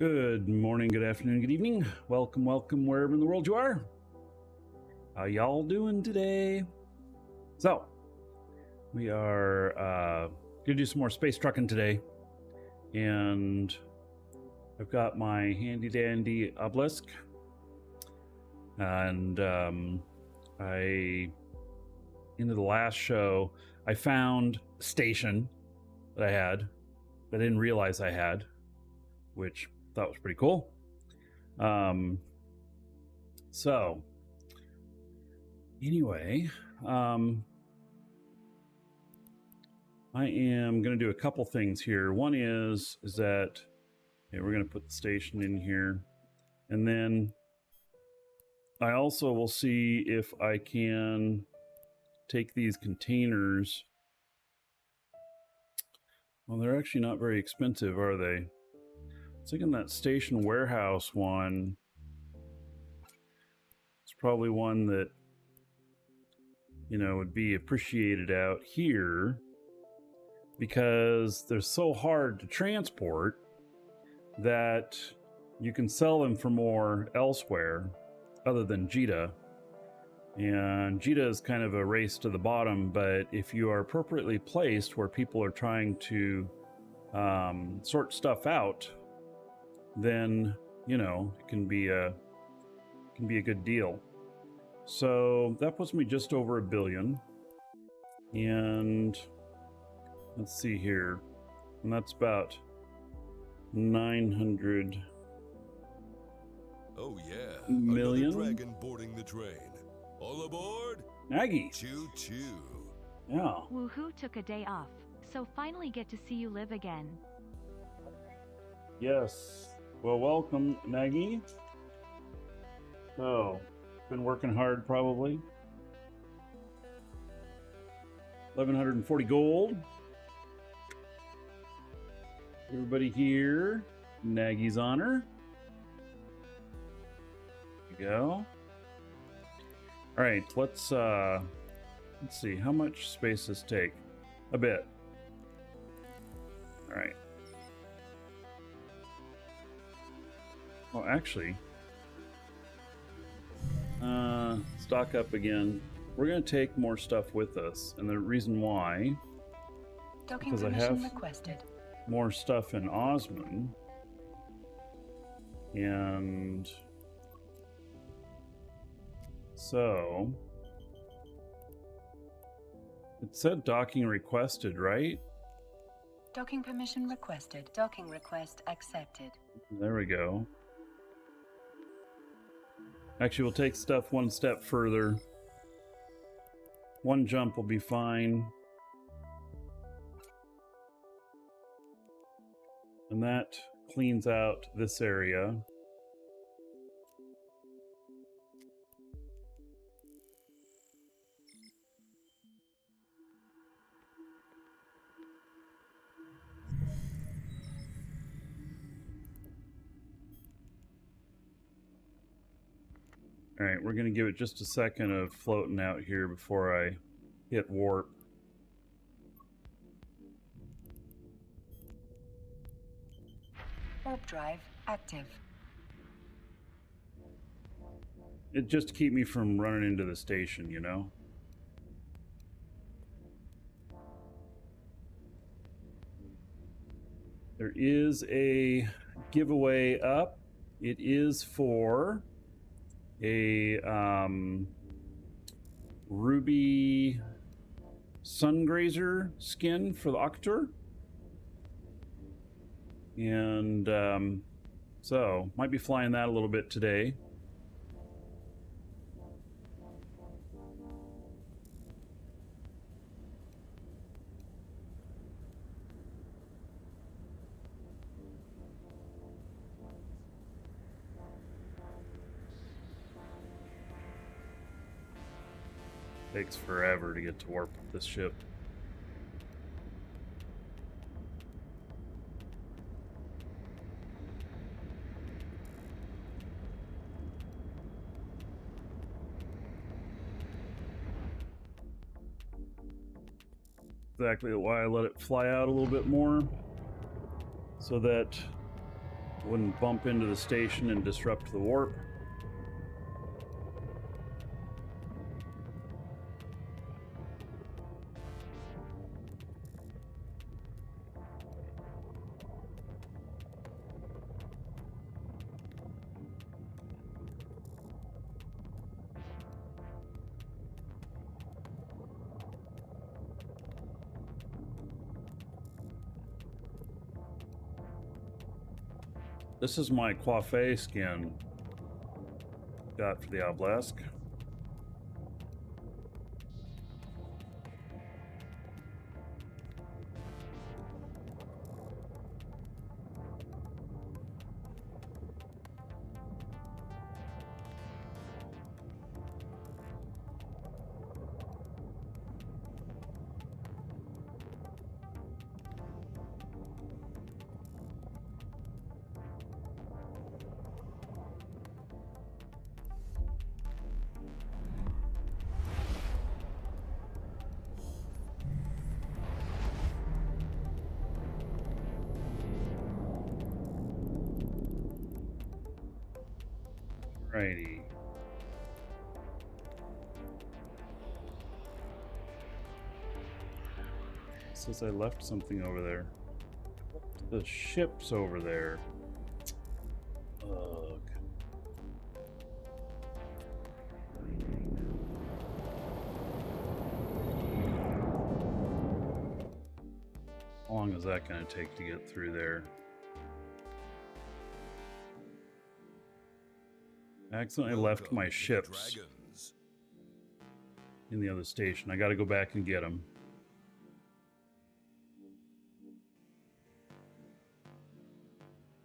Good morning, good afternoon, good evening. Welcome, welcome, wherever in the world you are. How y'all doing today? So, we are gonna do some more space trucking today. And I've got my handy dandy obelisk. And into the last show, I found a station that I had, that I didn't realize I had, which I thought was pretty cool. So anyway, I am going to do a couple things here. One is that we're going to put the station in here, and then I also will see if I can take these containers. Well, they're actually not very expensive, are they? I was thinking that station warehouse one. It's probably one that, you know, would be appreciated out here because they're so hard to transport that you can sell them for more elsewhere other than Jita. And Jita is kind of a race to the bottom, but if you are appropriately placed where people are trying to sort stuff out, then, you know, it can be a good deal. So that puts me just over $1 billion. And let's see here. And that's about 900 million. Another dragon boarding the train. All aboard? Maggie. Choo choo. Yeah. Woohoo, took a day off, so finally get to see you live again. Yes. Well, welcome, Maggie. So, been working hard probably. 1,140 gold. Everybody here, Nagy's honor. There you go. All right, let's see, how much space does this take? A bit. All right. Well, actually, stock up again. We're going to take more stuff with us, and the reason why, because I have more stuff in Osman, and so it said docking requested, right? Docking permission requested. Docking request accepted. There we go. Actually, we'll take stuff one step further. One jump will be fine. And that cleans out this area. All right, we're going to give it just a second of floating out here before I hit warp. Warp drive active. It just to keep me from running into the station, you know? There is a giveaway up. It is for a ruby sungrazer skin for the Octor. And so might be flying that a little bit today. Takes forever to get to warp with this ship. Exactly why I let it fly out a little bit more, so that Wouldn't bump into the station and disrupt the warp. This is my coiffé skin. Got for the obelisk. Righty. Says I left something over there. The ship's over there. Ugh. How long is that going to take to get through there? I accidentally left my ships in the other station. I got to go back and get them.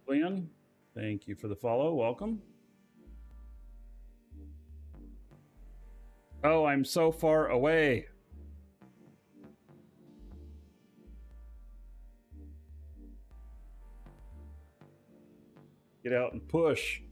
Leon, thank you for the follow. Welcome. Oh, I'm so far away. Get out and push.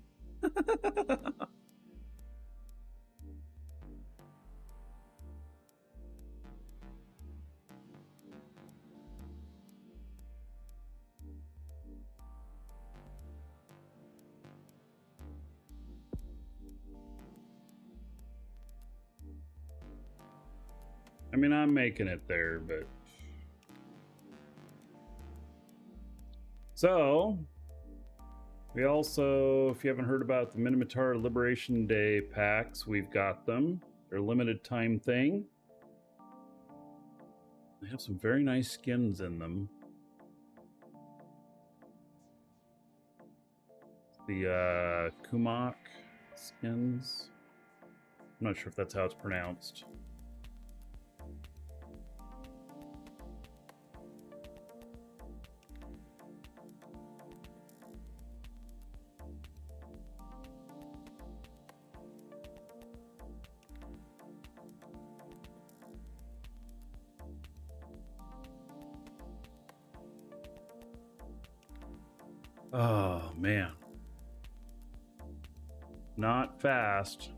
I mean, I'm making it there, but... So, we also, if you haven't heard about the Minotaur Liberation Day packs, we've got them. They're a limited time thing. They have some very nice skins in them. The Kumok skins. I'm not sure if that's how it's pronounced. Oh, man. Not fast.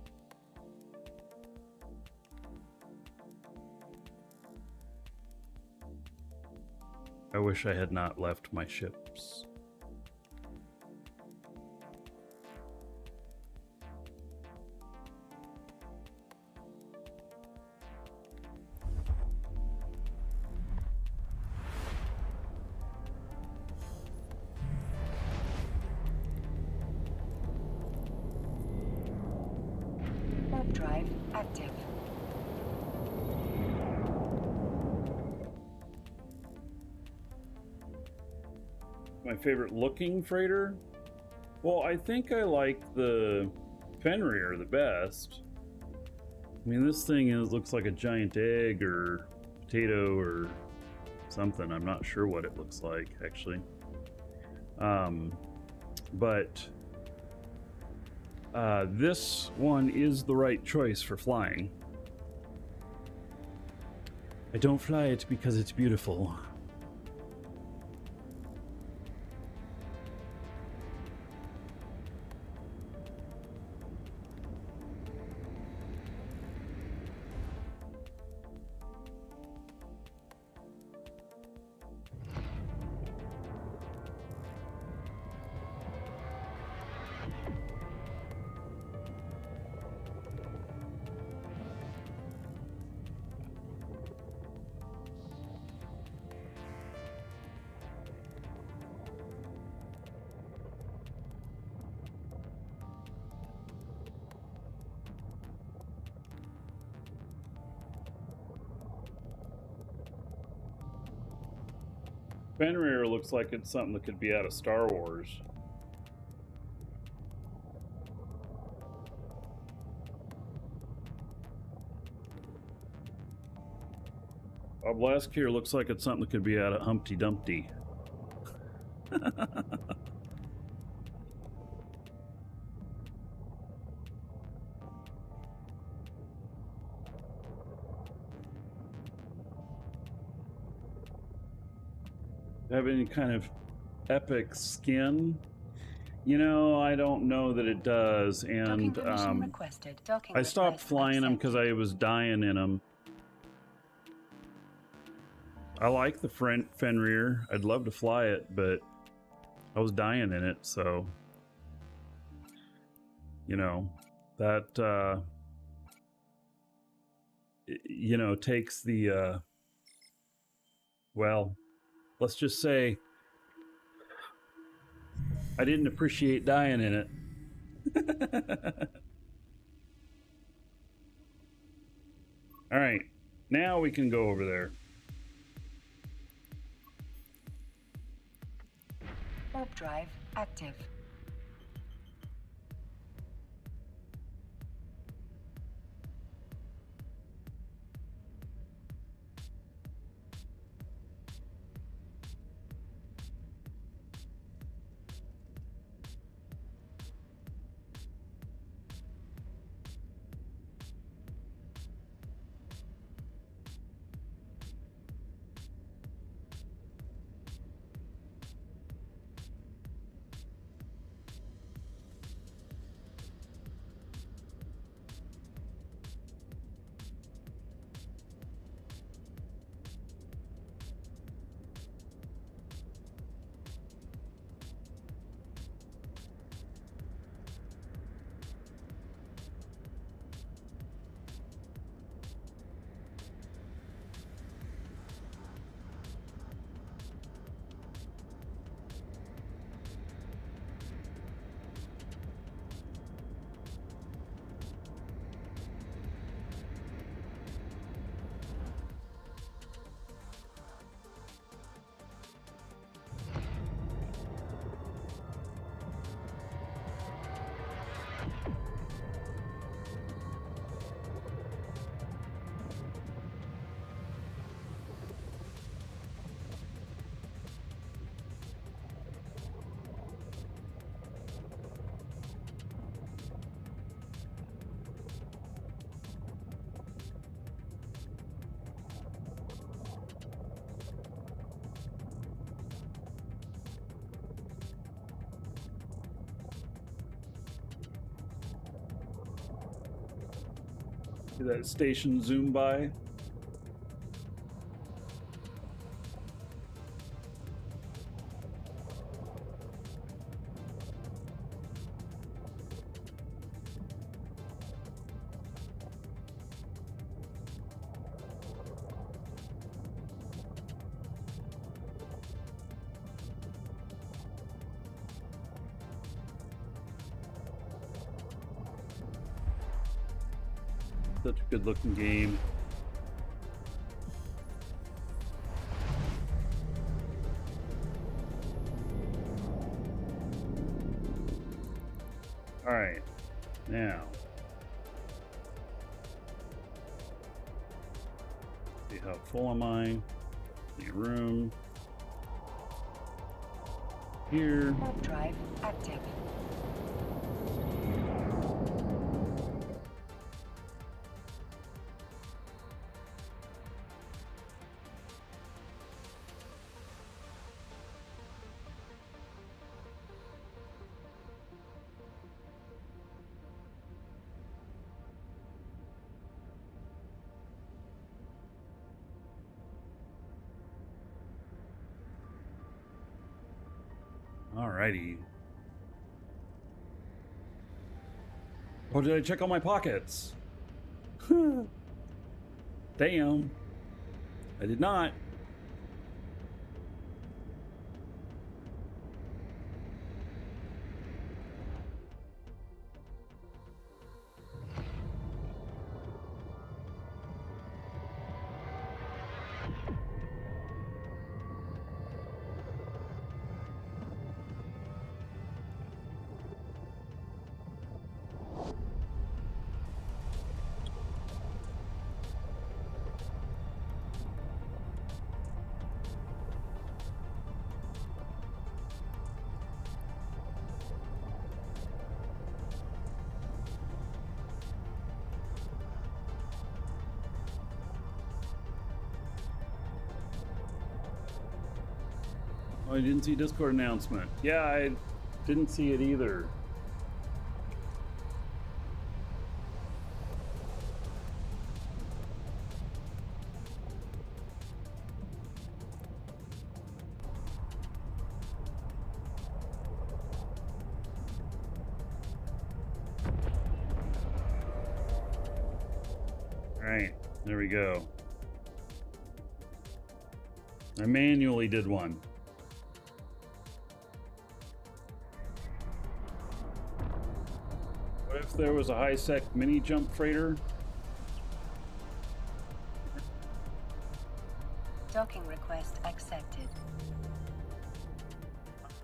I wish I had not left my ships. Warp drive active. My favorite looking freighter? Well, I think I like the Fenrir the best. I mean, this thing looks like a giant egg or potato or something. I'm not sure what it looks like, actually. But this one is the right choice for flying. I don't fly it because it's beautiful. Fenrir looks like it's something that could be out of Star Wars. Obelisk here looks like it's something that could be out of Humpty Dumpty. Have any kind of epic skin? You know, I don't know that it does, and Docking permission requested. Docking I stopped request flying them because accepted. I was dying in them. I like the Fenrir. I'd love to fly it, but I was dying in it, so you know that you know, takes the well, let's just say I didn't appreciate dying in it. All right, now we can go over there. Warp drive active. See that station zoom by? Such a good looking game. All right, now see how full am I? Any room here? Warp drive active. Alrighty. Oh, did I check all my pockets? Damn. I did not. Oh, I didn't see Discord announcement. Yeah, I didn't see it either. All right, there we go. I manually did one. What if there was a high-sec mini jump freighter? Docking request accepted.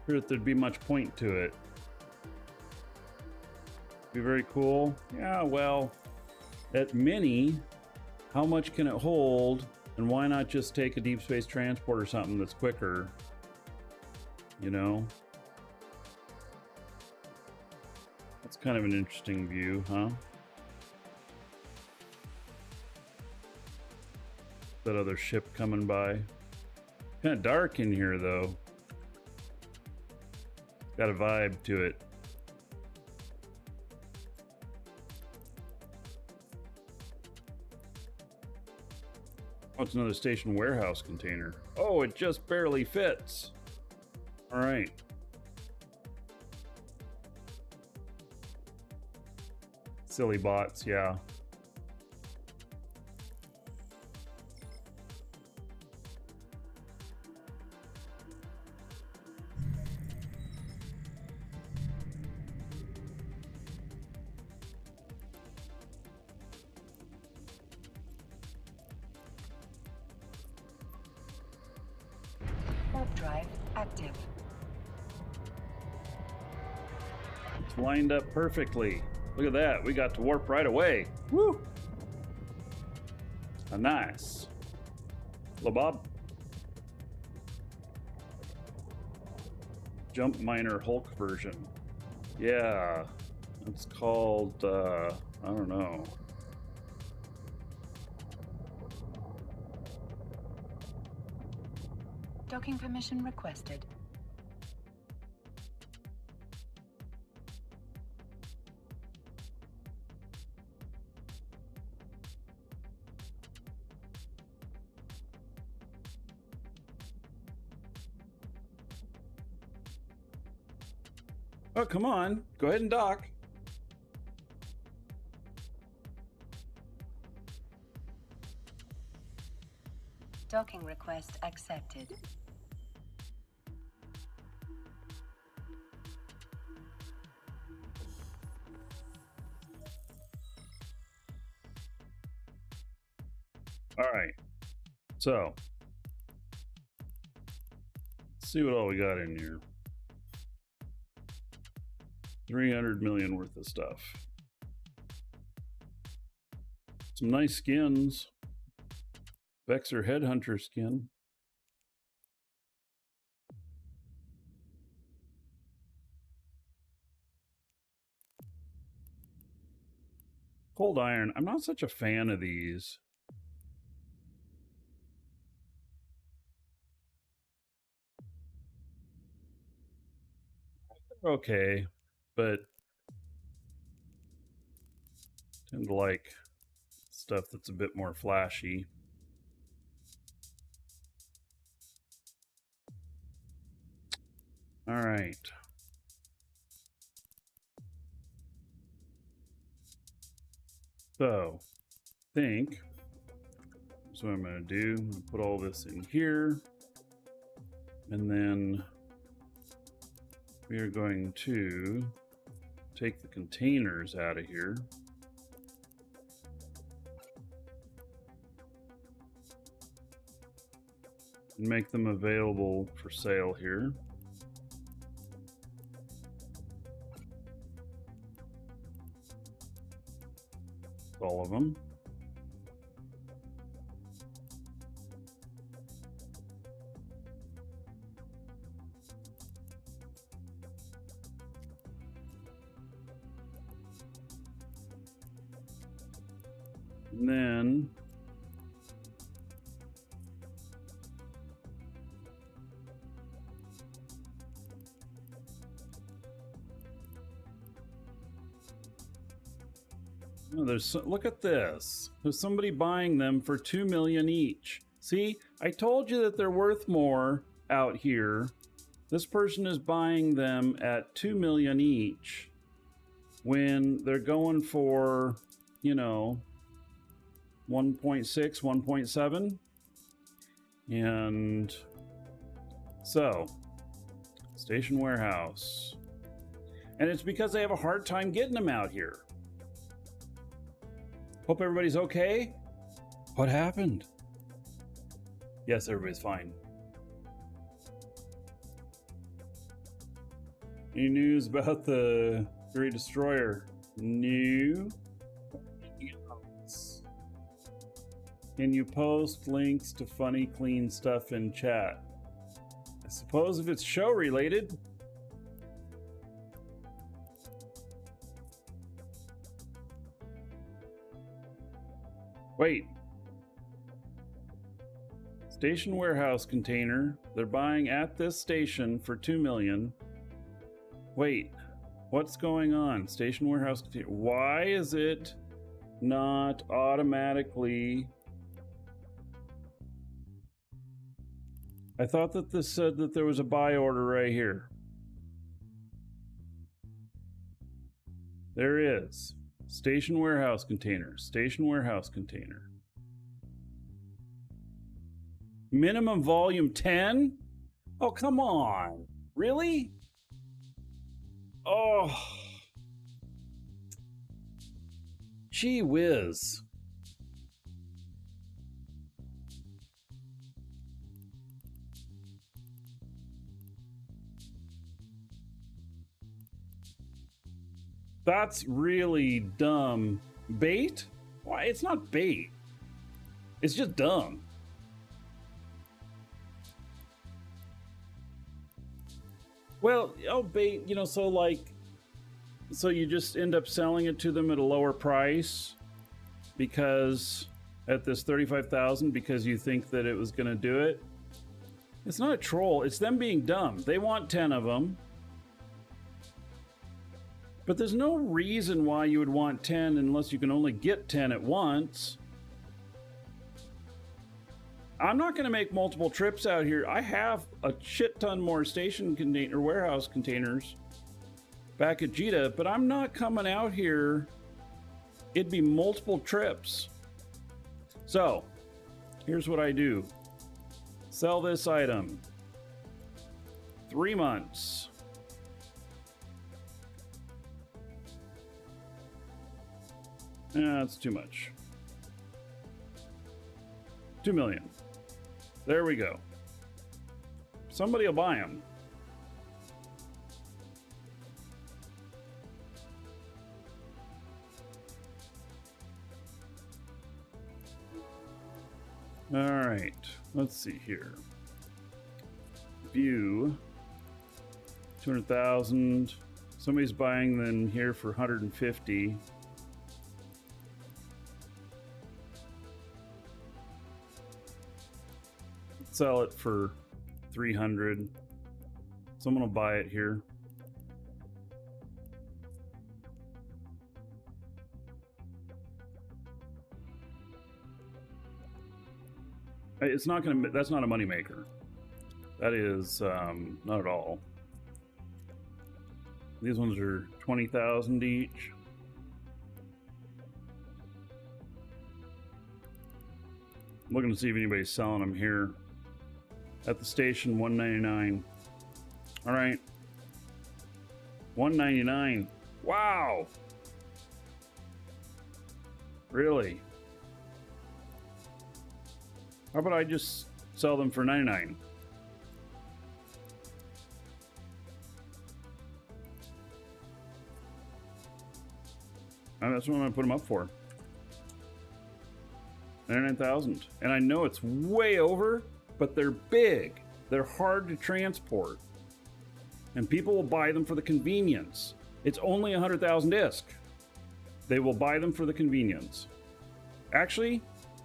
Sure that there'd be much point to it. Be very cool. Yeah, well, at mini, how much can it hold? And why not just take a deep space transport or something that's quicker? You know? That's kind of an interesting view, huh? That other ship coming by. Kind of dark in here, though. Got a vibe to it. Oh, it's another station warehouse container. Oh, it just barely fits. All right. Silly bots, yeah. Warp drive active. It's lined up perfectly. Look at that. We got to warp right away. Woo! Nice. Hello, Bob. Jump Miner Hulk version. Yeah. It's called, I don't know. Docking permission requested. Oh, come on. Go ahead and dock. Docking request accepted. All right. So, let's see what all we got in here. 300 million worth of stuff. Some nice skins. Vexer Headhunter skin. Cold Iron. I'm not such a fan of these. They're okay, but tend to like stuff that's a bit more flashy. All right. So, think. That's what I'm going to do. I'm going to put all this in here. And then we are going to take the containers out of here. And make them available for sale here. All of them. And then Oh, look at this. There's somebody buying them for 2 million each. See, I told you that they're worth more out here. This person is buying them at 2 million each when they're going for, you know, 1.6, 1.7. And so, station warehouse. And it's because they have a hard time getting them out here. Hope everybody's okay. What happened? Yes, everybody's fine. Any news about the Great Destroyer? No. Can you post links to funny, clean stuff in chat? I suppose if it's show related. Wait. Station warehouse container. They're buying at this station for 2 million. Wait. What's going on? Station warehouse container. Why is it not automatically... I thought that this said that there was a buy order right here. There is. Station warehouse container. Station warehouse container. Minimum volume 10? Oh, come on. Really? Oh. Gee whiz. That's really dumb. Bait? Why? It's not bait. It's just dumb. Well, oh, bait, you know, so you just end up selling it to them at a lower price because at this 35,000 because you think that it was going to do it. It's not a troll. It's them being dumb. They want 10 of them. But there's no reason why you would want 10 unless you can only get 10 at once. I'm not going to make multiple trips out here. I have a shit ton more station container warehouse containers back at Jita, but I'm not coming out here. It'd be multiple trips. So, here's what I do. Sell this item. 3 months. That's too much. 2 million. There we go. Somebody will buy them. All right, let's see here. View 200,000. Somebody's buying them here for 150. Sell it for 300. Someone will buy it here. It's not gonna. That's not a money maker. That is not at all. These ones are 20,000 each. I'm looking to see if anybody's selling them here. At the station, 199. All right. 199. Wow. Really? How about I just sell them for 99? And that's what I'm going to put them up for. 99,000. And I know it's way over, but they're big. They're hard to transport. And people will buy them for the convenience. It's only 100,000 disc. They will buy them for the convenience. Actually,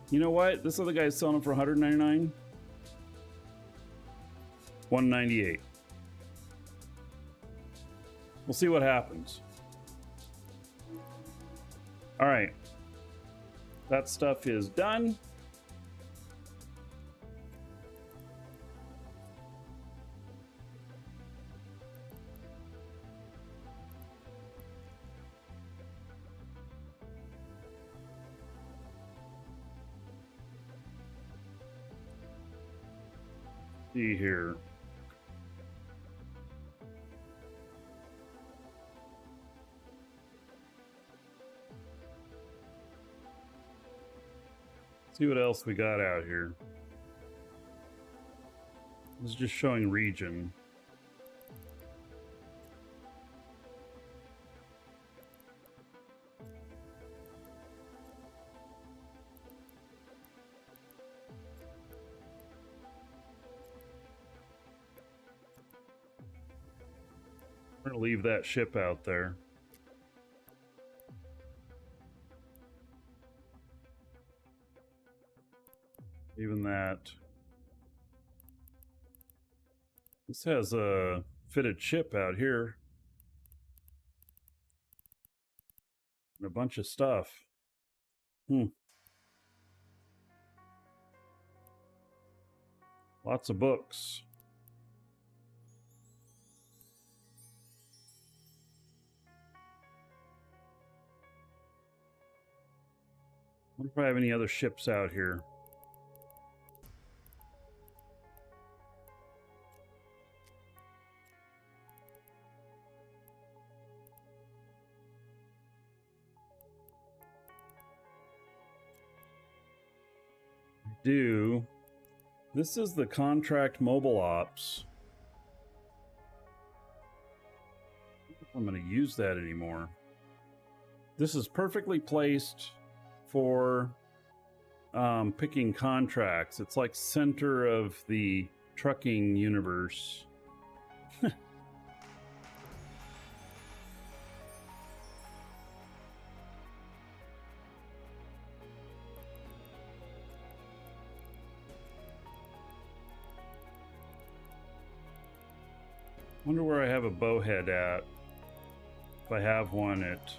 you know what? This other guy's selling them for 199. 198. We'll see what happens. All right. That stuff is done. See here. See what else we got out here. This is just showing region. We're gonna leave that ship out there. Even that. This has a fitted ship out here. And a bunch of stuff. Lots of books. I wonder if I have any other ships out here. Do. This is the contract mobile ops. I don't know if I'm going to use that anymore. This is perfectly placed for picking contracts. It's like center of the trucking universe. Wonder where I have a bowhead at. If I have one at...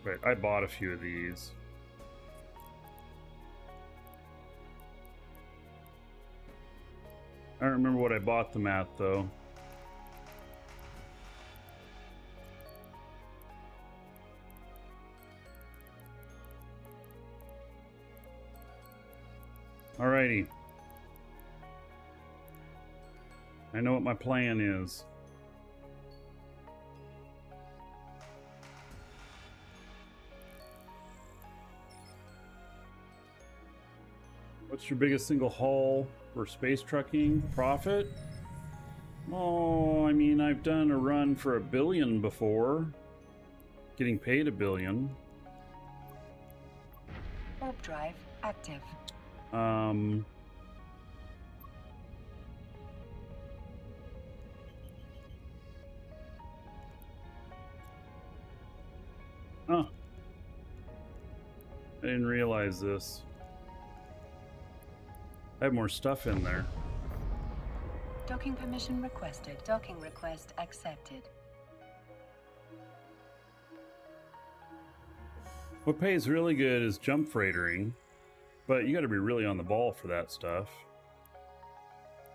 Right, I bought a few of these. I don't remember what I bought them at, though. Alrighty. I know what my plan is. What's your biggest single haul for space trucking? Profit? Oh, I mean, I've done a run for $1 billion before. Getting paid $1 billion. Warp drive active. Oh. I didn't realize this. I have more stuff in there. Docking permission requested. Docking request accepted. What pays really good is jump freightering, but you got to be really on the ball for that stuff.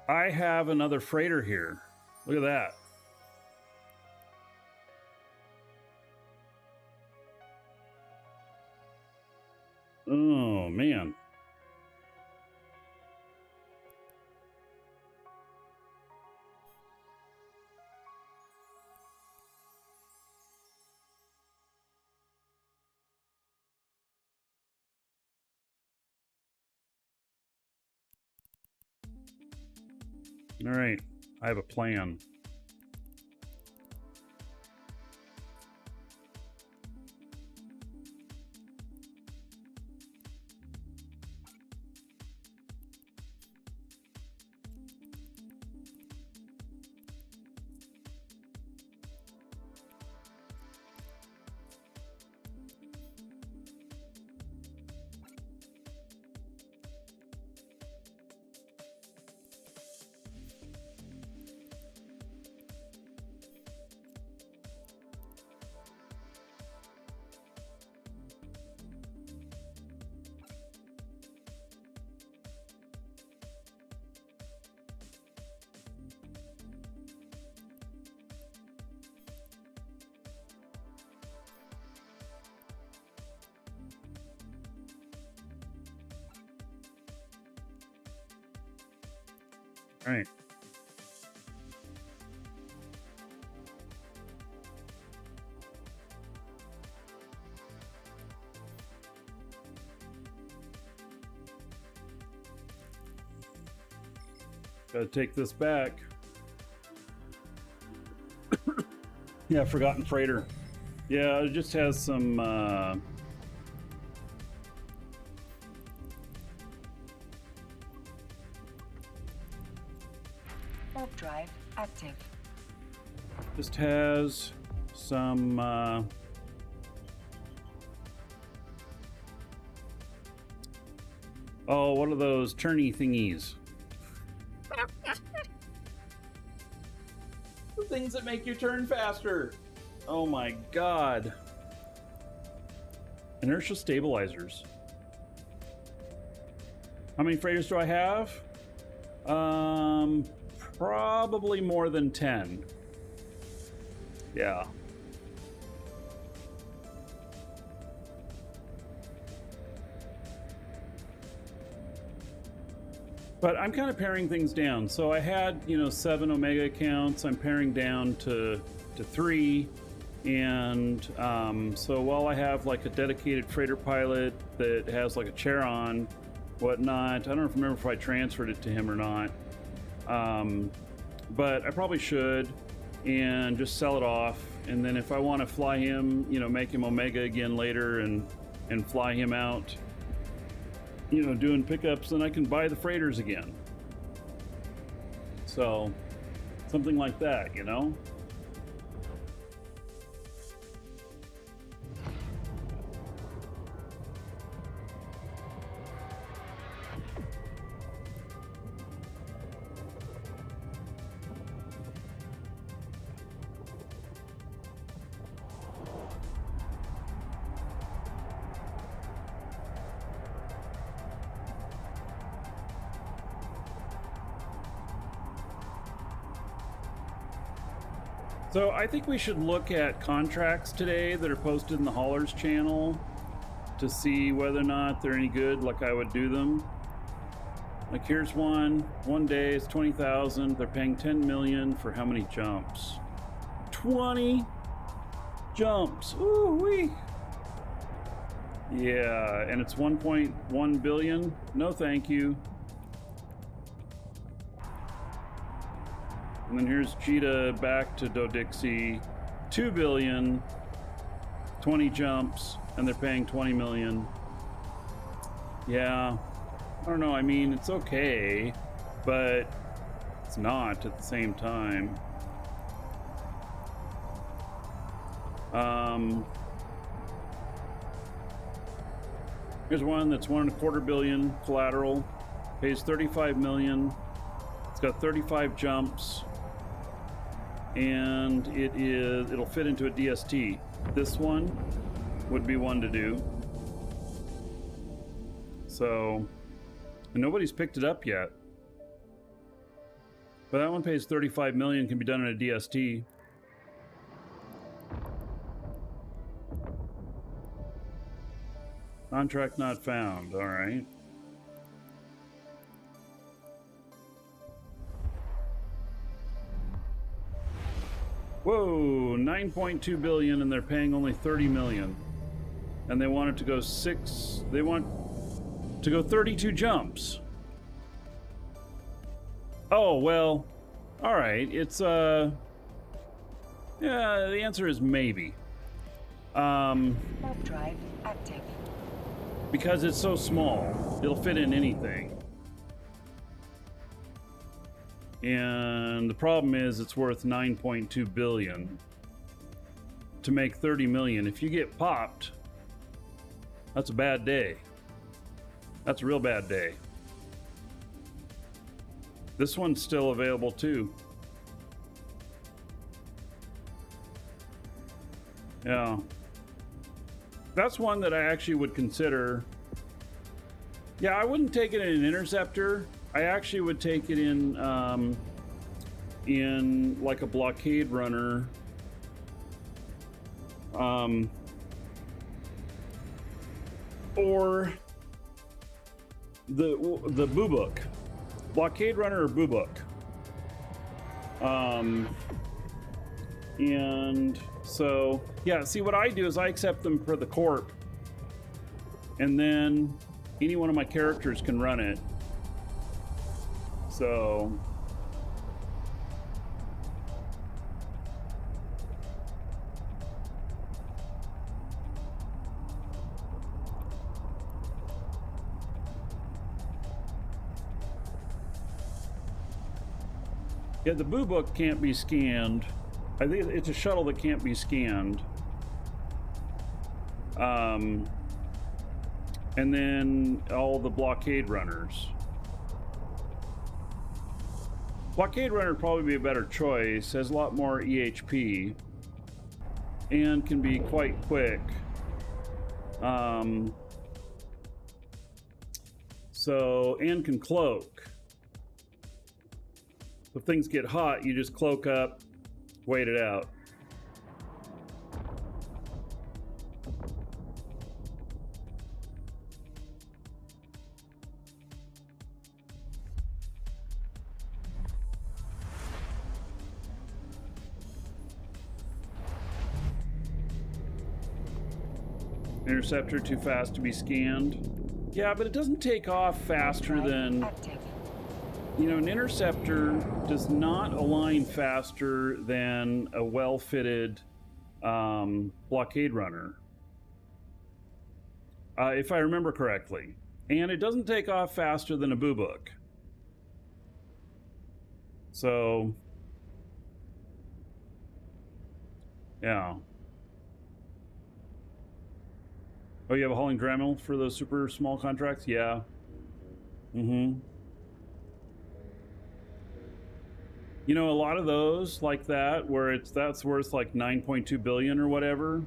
I have another freighter here. Look at that. Oh, man. All right, I have a plan. All right. Gotta take this back. Yeah, Forgotten Freighter. Yeah, it just has some Warp drive active. just has some oh, what are those turny thingies? The things that make you turn faster. Oh my god. Inertial stabilizers. How many freighters do I have? Probably more than 10. Yeah. But I'm kind of paring things down. So I had, 7 Omega accounts. I'm paring down to 3. And so while I have like a dedicated freighter pilot that has like a chair on, whatnot, I don't remember if I transferred it to him or not. But I probably should, and just sell it off. And then if I want to fly him, make him Omega again later and fly him out, doing pickups, then I can buy the freighters again. So something like that, So I think we should look at contracts today that are posted in the Haulers channel to see whether or not they're any good, like I would do them. Like here's one day is 20,000. They're paying 10 million for how many jumps? 20 jumps. Ooh wee. Yeah, and it's 1.1 billion. No, thank you. And then here's Cheetah back to Dodixie, 2 billion, 20 jumps, and they're paying 20 million. Yeah, I don't know. I mean, it's okay, but it's not at the same time. Here's one that's 1.25 billion collateral, pays 35 million. It's got 35 jumps. And it'll fit into a DST. This one would be one to do. So, and nobody's picked it up yet. But that one pays 35 million, can be done in a DST. Contract not found, all right. Whoa, 9.2 billion, and they're paying only 30 million. And they want it to go they want to go 32 jumps. Oh, well, all right. It's, yeah, the answer is maybe. Warp drive active. Because it's so small, it'll fit in anything. And the problem is it's worth 9.2 billion to make 30 million. If you get popped, that's a bad day. That's a real bad day. This one's still available too. Yeah. That's one that I actually would consider. Yeah, I wouldn't take it in an interceptor. I actually would take it in like a blockade runner, or the Bubuk, blockade runner or Bubuk. And so, yeah, see what I do is I accept them for the corp, and then any one of my characters can run it. So yeah, the Boo Book can't be scanned. I think it's a shuttle that can't be scanned. And then all the blockade runners. Blockade runner would probably be a better choice. Has a lot more EHP and can be quite quick. So, and can cloak. If things get hot, you just cloak up, wait it out. Interceptor too fast to be scanned. Yeah, but it doesn't take off faster than... Active. You know, an interceptor does not align faster than a well-fitted blockade runner, if I remember correctly. And it doesn't take off faster than a Boo Book. So, yeah. Oh, you have a hauling Dremel for those super small contracts? Yeah. Mm-hmm. You know, a lot of those like that, where that's worth like 9.2 billion or whatever.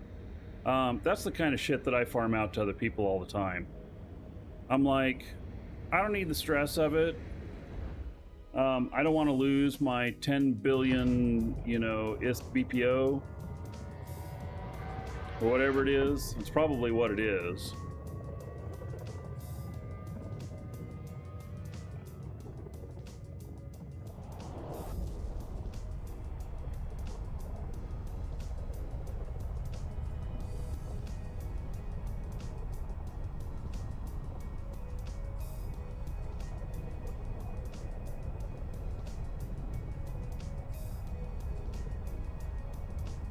That's the kind of shit that I farm out to other people all the time. I'm like, I don't need the stress of it. I don't want to lose my 10 billion, you know, ISP BPO or whatever it is. It's probably what it is.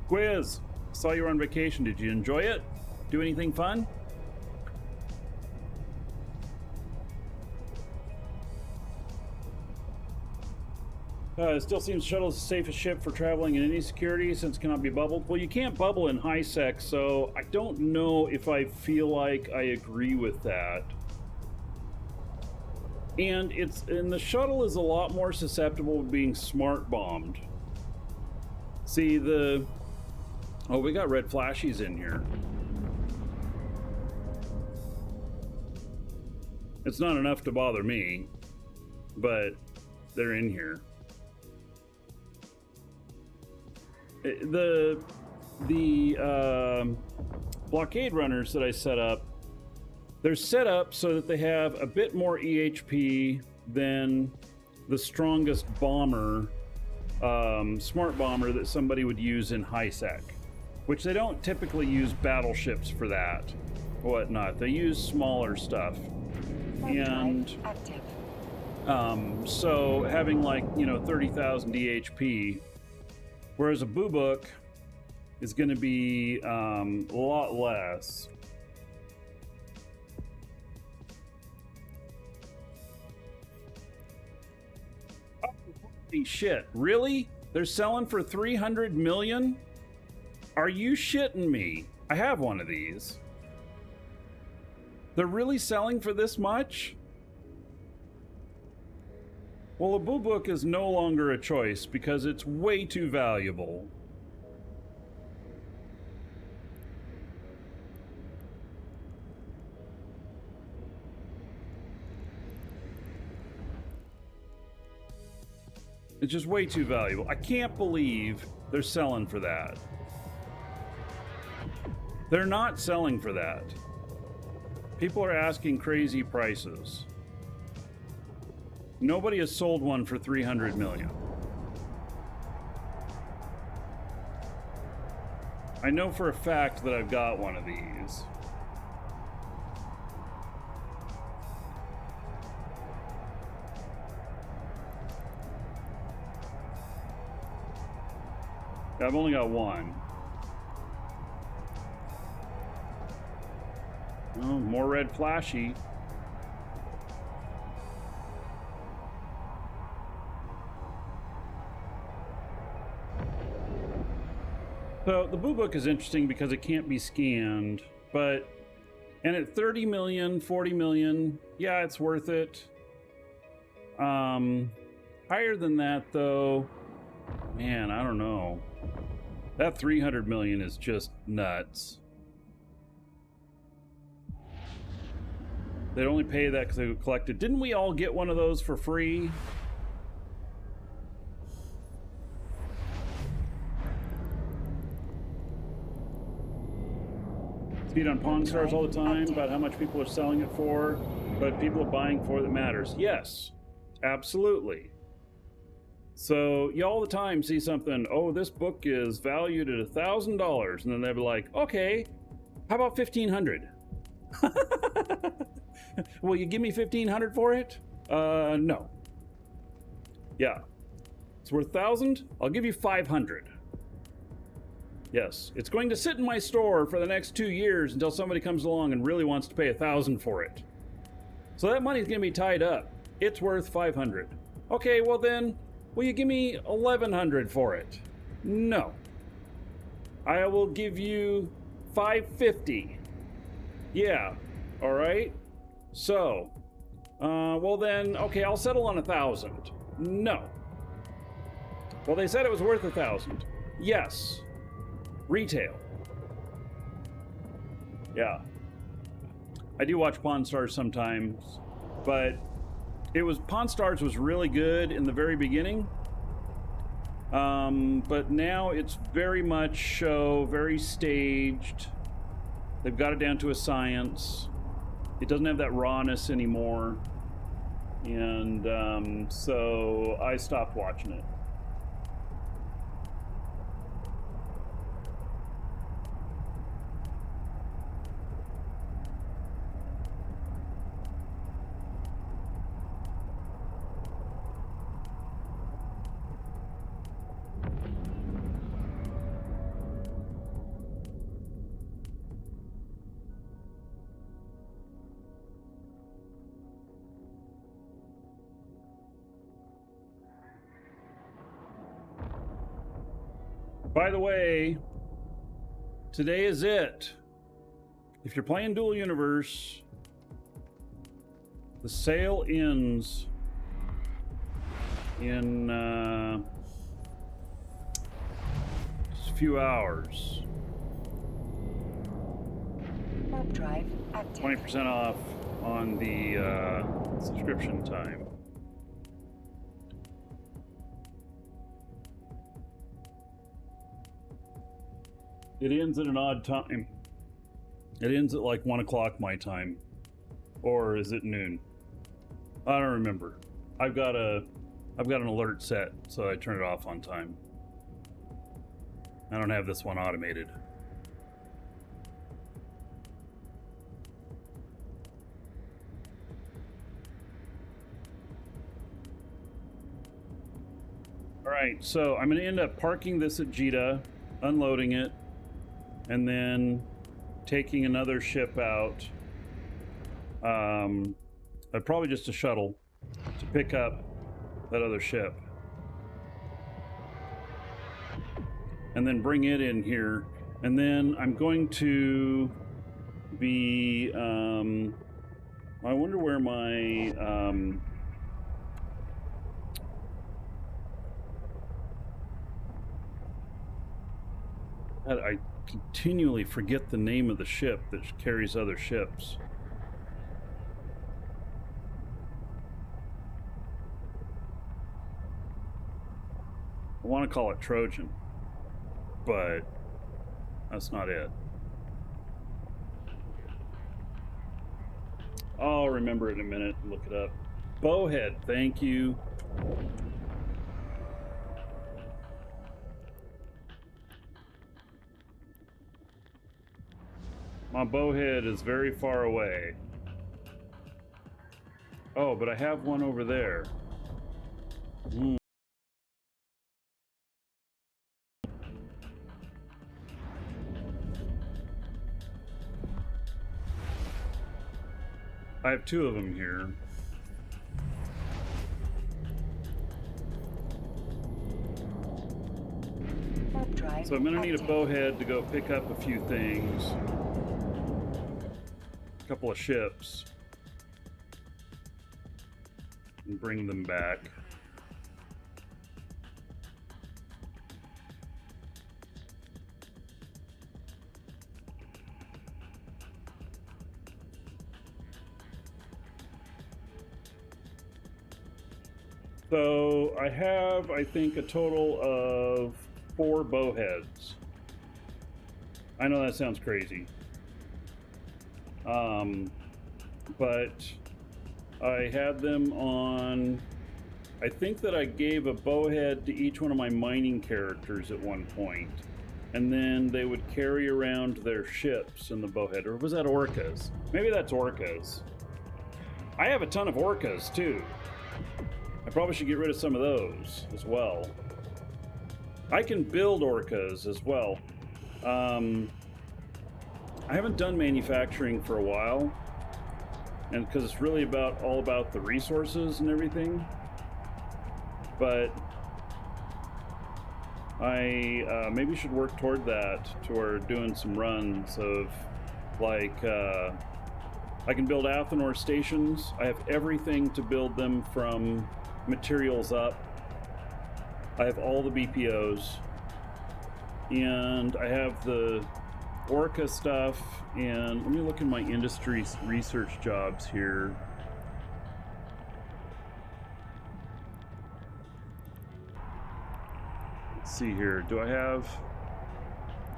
Quiz. Saw you were on vacation. Did you enjoy it? Do anything fun? It still seems shuttle is the safest ship for traveling in any security since it cannot be bubbled. Well, you can't bubble in high sec, so I don't know if I feel like I agree with that. And the shuttle is a lot more susceptible to being smart bombed. See, oh, we got red flashies in here. It's not enough to bother me, but they're in here. The blockade runners that I set up, they're set up so that they have a bit more EHP than the strongest bomber, smart bomber that somebody would use in high sec, which they don't typically use battleships for that, whatnot. They use smaller stuff. And active. so having like, you know, 30,000 EHP, whereas a Boo Book is going to be a lot less. Oh, holy shit, really? They're selling for 300 million? Are you shitting me? I have one of these. They're really selling for this much? Well, a Boo Book is no longer a choice because it's way too valuable. It's just way too valuable. I can't believe they're selling for that. They're not selling for that. People are asking crazy prices. Nobody has sold one for 300 million. I know for a fact that I've got one of these. I've only got one. Oh, more red flashy. So the Boo Book is interesting because it can't be scanned, but, and at 30 million, 40 million, yeah, it's worth it. Higher than that though, man, I don't know. That 300 million is just nuts. They'd only pay that because they collected. Didn't we all get one of those for free? Speed on Pawn Stars all the time about how much people are selling it for, but people are buying for that matters. Yes, absolutely. So you all the time see something, oh, this book is valued at $1,000, and then they'll be like, okay, how about 1,500? Will you give me 1,500 for it? No. Yeah. It's worth 1,000? I'll give you 500. Yes. It's going to sit in my store for the next 2 years until somebody comes along and really wants to pay 1,000 for it. So that money's going to be tied up. It's worth 500. Okay, well then, will you give me 1,100 for it? No. I will give you 550. Yeah. All right. So, well then, okay, I'll settle on 1,000. No. Well, they said it was worth 1,000. Yes. Retail. Yeah. I do watch Pawn Stars sometimes, but Pawn Stars was really good in the very beginning. But now it's very much show, very staged. They've got it down to a science. It doesn't have that rawness anymore. And so I stopped watching it. By the way, today is it. If you're playing Dual Universe, the sale ends in just a few hours. Warp drive active. 20% off on the subscription time. It ends at an odd time. It ends at like 1 o'clock my time. Or is it noon? I don't remember. I've got an alert set, so I turn it off on time. I don't have this one automated. Alright, so I'm going to end up parking this at Jita, unloading it, and then taking another ship out. Probably just a shuttle to pick up that other ship. And then bring it in here. And then I'm going to be... I wonder where my... I continually forget the name of the ship that carries other ships. I want to call it Trojan, but that's not it. I'll remember it in a minute and look it up. Bowhead, thank you. My bowhead is very far away. Oh, but I have one over there. Hmm. I have two of them here. Warp drive So I'm gonna need a active. bowhead to go pick up a few things. A couple of ships. And bring them back. So I have, I think, a total of 4 bowheads. I know that sounds crazy. But I had them on... I think that I gave a bowhead to each one of my mining characters at one point. And then they would carry around their ships in the bowhead. Or was that orcas? Maybe that's orcas. I have a ton of orcas, too. I probably should get rid of some of those as well. I can build orcas as well. I haven't done manufacturing for a while, and because it's really all about the resources and everything. But I maybe should work toward that, toward doing some runs of like I can build Athenor stations. I have everything to build them from materials up. I have all the BPOs, and I have the Orca stuff. And let me look in my industry research jobs here. Let's see here. Do I have...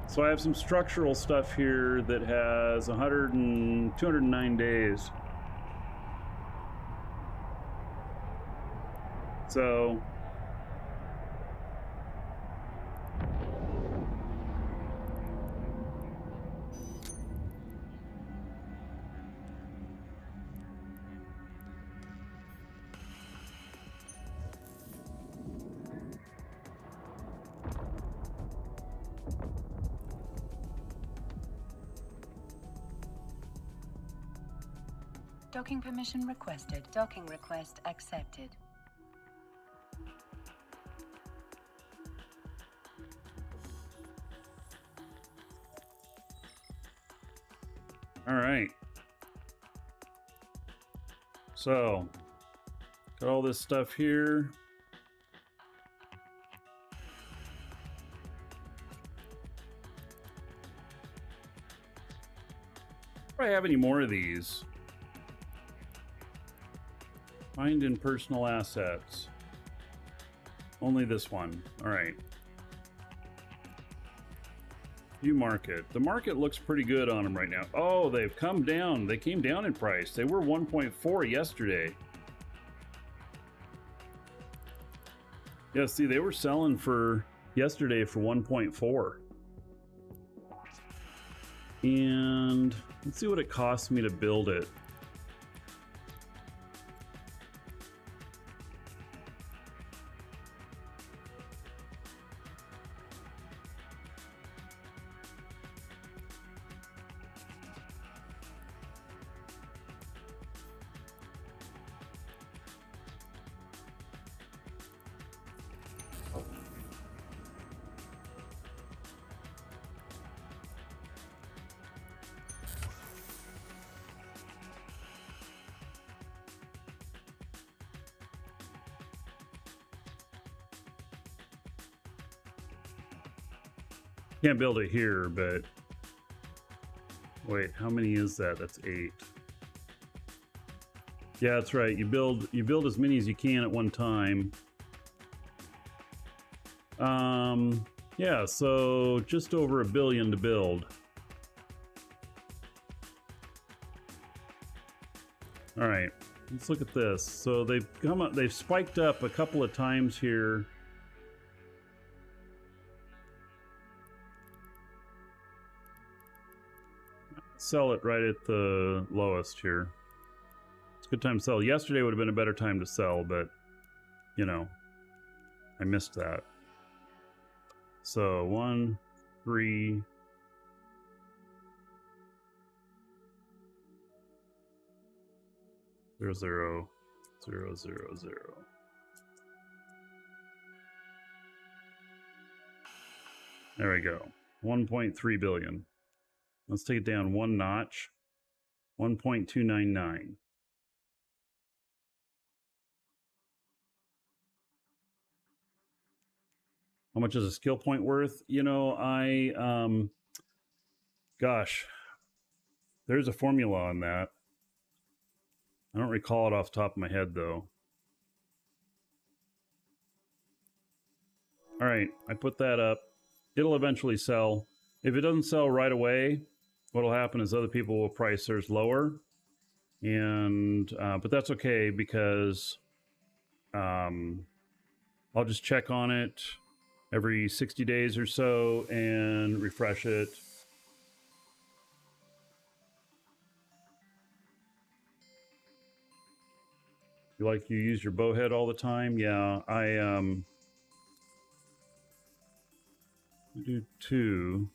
So I have some structural stuff here that has 209 days. So Docking permission requested. Docking request accepted. all right. So got all this stuff here. Do I have any more of these? Find in personal assets. Only this one. All right. View market. The market looks pretty good on them right now. Oh, they've come down. They came down in price. They were 1.4 yesterday. Yeah, see, they were selling for yesterday for 1.4. And let's see what it costs me to build it. Can't build it here, but wait, how many is that? That's 8. Yeah, that's right. You build as many as you can at one time. Yeah, so just over $1 billion to build. All right, let's look at this. So they've spiked up a couple of times here. sell it right at the lowest here. It's a good time to sell. Yesterday would have been a better time to sell, but, you know, I missed that. So 1, 3... 0, 0, 0, 0, 0. There we go. 1.3 billion. Let's take it down one notch. 1.299. How much is a skill point worth? You know, gosh, there's a formula on that. I don't recall it off the top of my head, though. All right, I put that up. It'll eventually sell. If it doesn't sell right away, what'll happen is other people will price theirs lower. And, but that's okay because I'll just check on it every 60 days or so and refresh it. You like you use your bowhead all the time? Yeah, I do 2.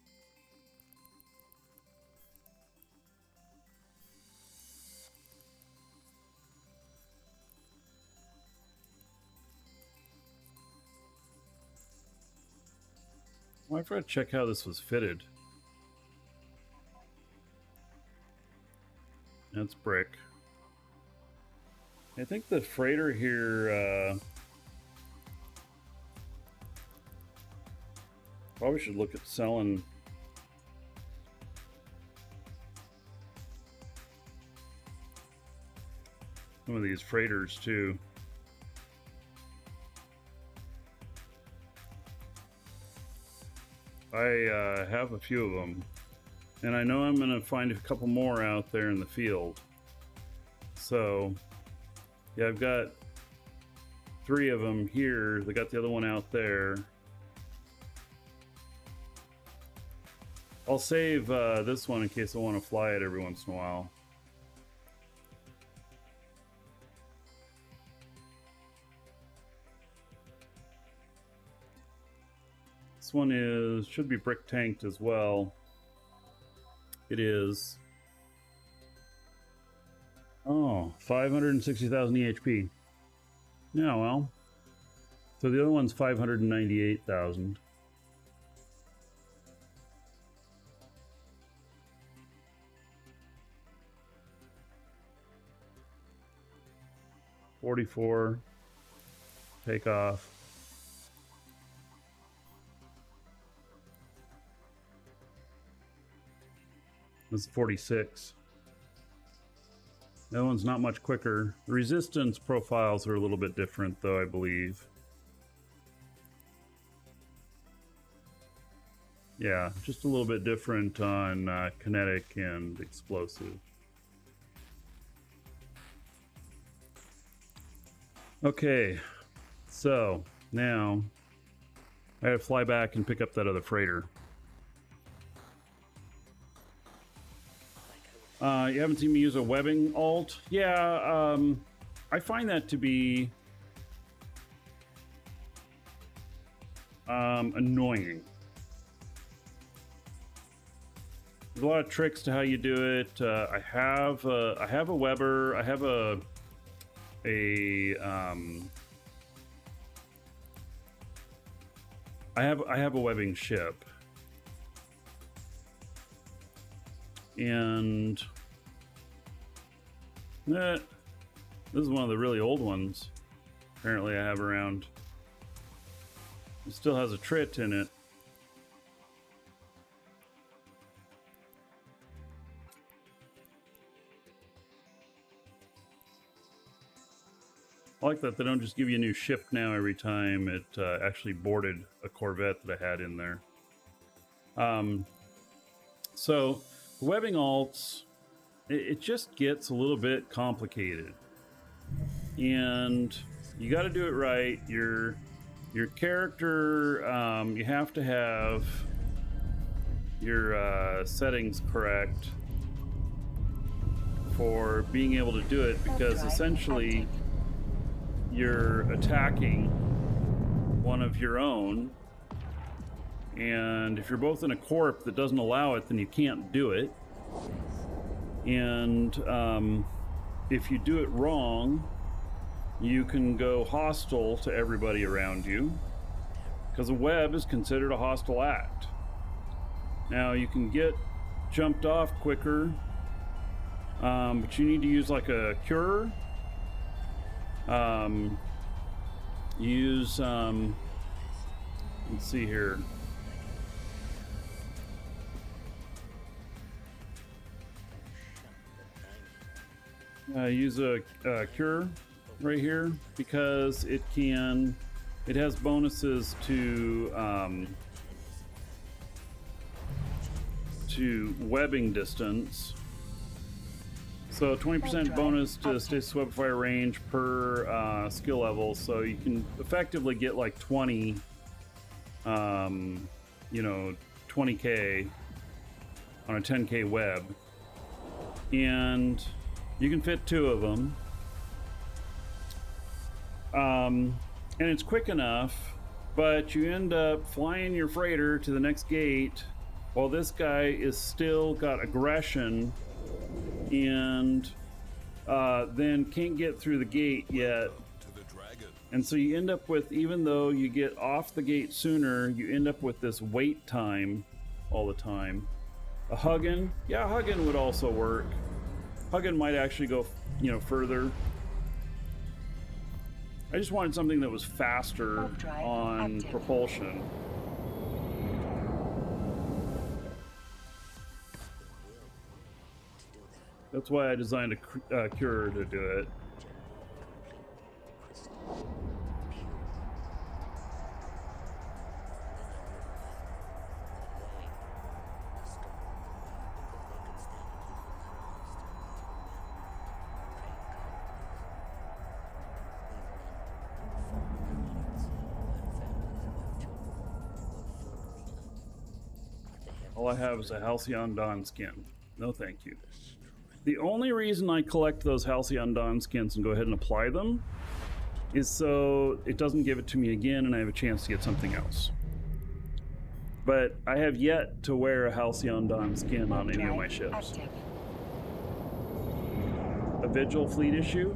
Well, I forgot to check how this was fitted. That's brick. I think the freighter here probably should look at selling some of these freighters too. I have a few of them, and I know I'm going to find a couple more out there in the field. So yeah, I've got 3 of them here. They got the other one out there. I'll save this one in case I want to fly it every once in a while. This one should be brick tanked as well. It is. Oh, 560,000 EHP. Yeah, well. So the other one's 598,000. $44. Take off. This is 46. That one's not much quicker. The resistance profiles are a little bit different, though, I believe. Yeah, just a little bit different on kinetic and explosive. Okay, so now I gotta fly back and pick up that other freighter. You haven't seen me use a webbing alt? Yeah, I find that to be annoying. There's a lot of tricks to how you do it. I have a webber. I have a webbing ship. And this is one of the really old ones apparently I have around. It still has a trit in it. I like that they don't just give you a new ship now every time it actually boarded a Corvette that I had in there. So the webbing alts, it just gets a little bit complicated, and you got to do it right. Your character, you have to have your settings correct. for being able to do it, because essentially you're attacking one of your own, and if you're both in a corp that doesn't allow it, then you can't do it. And if you do it wrong, you can go hostile to everybody around you, because a web is considered a hostile act. Now, you can get jumped off quicker, but you need to use like a cure. Use, let's see here. Use a cure right here, because it has bonuses to webbing distance. So 20% bonus to stasis web fire range per skill level. So you can effectively get like 20, 20k on a 10k web, and you can fit 2 of them. And it's quick enough, but you end up flying your freighter to the next gate while this guy is still got aggression and then can't get through the gate yet. And so you end up with, even though you get off the gate sooner, you end up with this wait time all the time. A Huggin, yeah, Huggin would also work. Huggin might actually go, further. I just wanted something that was faster on propulsion. That's why I designed a cure to do it. All I have is a Halcyon Dawn skin. No thank you. The only reason I collect those Halcyon Dawn skins and go ahead and apply them is so it doesn't give it to me again and I have a chance to get something else. But I have yet to wear a Halcyon Dawn skin on any of my ships. A Vigil fleet issue?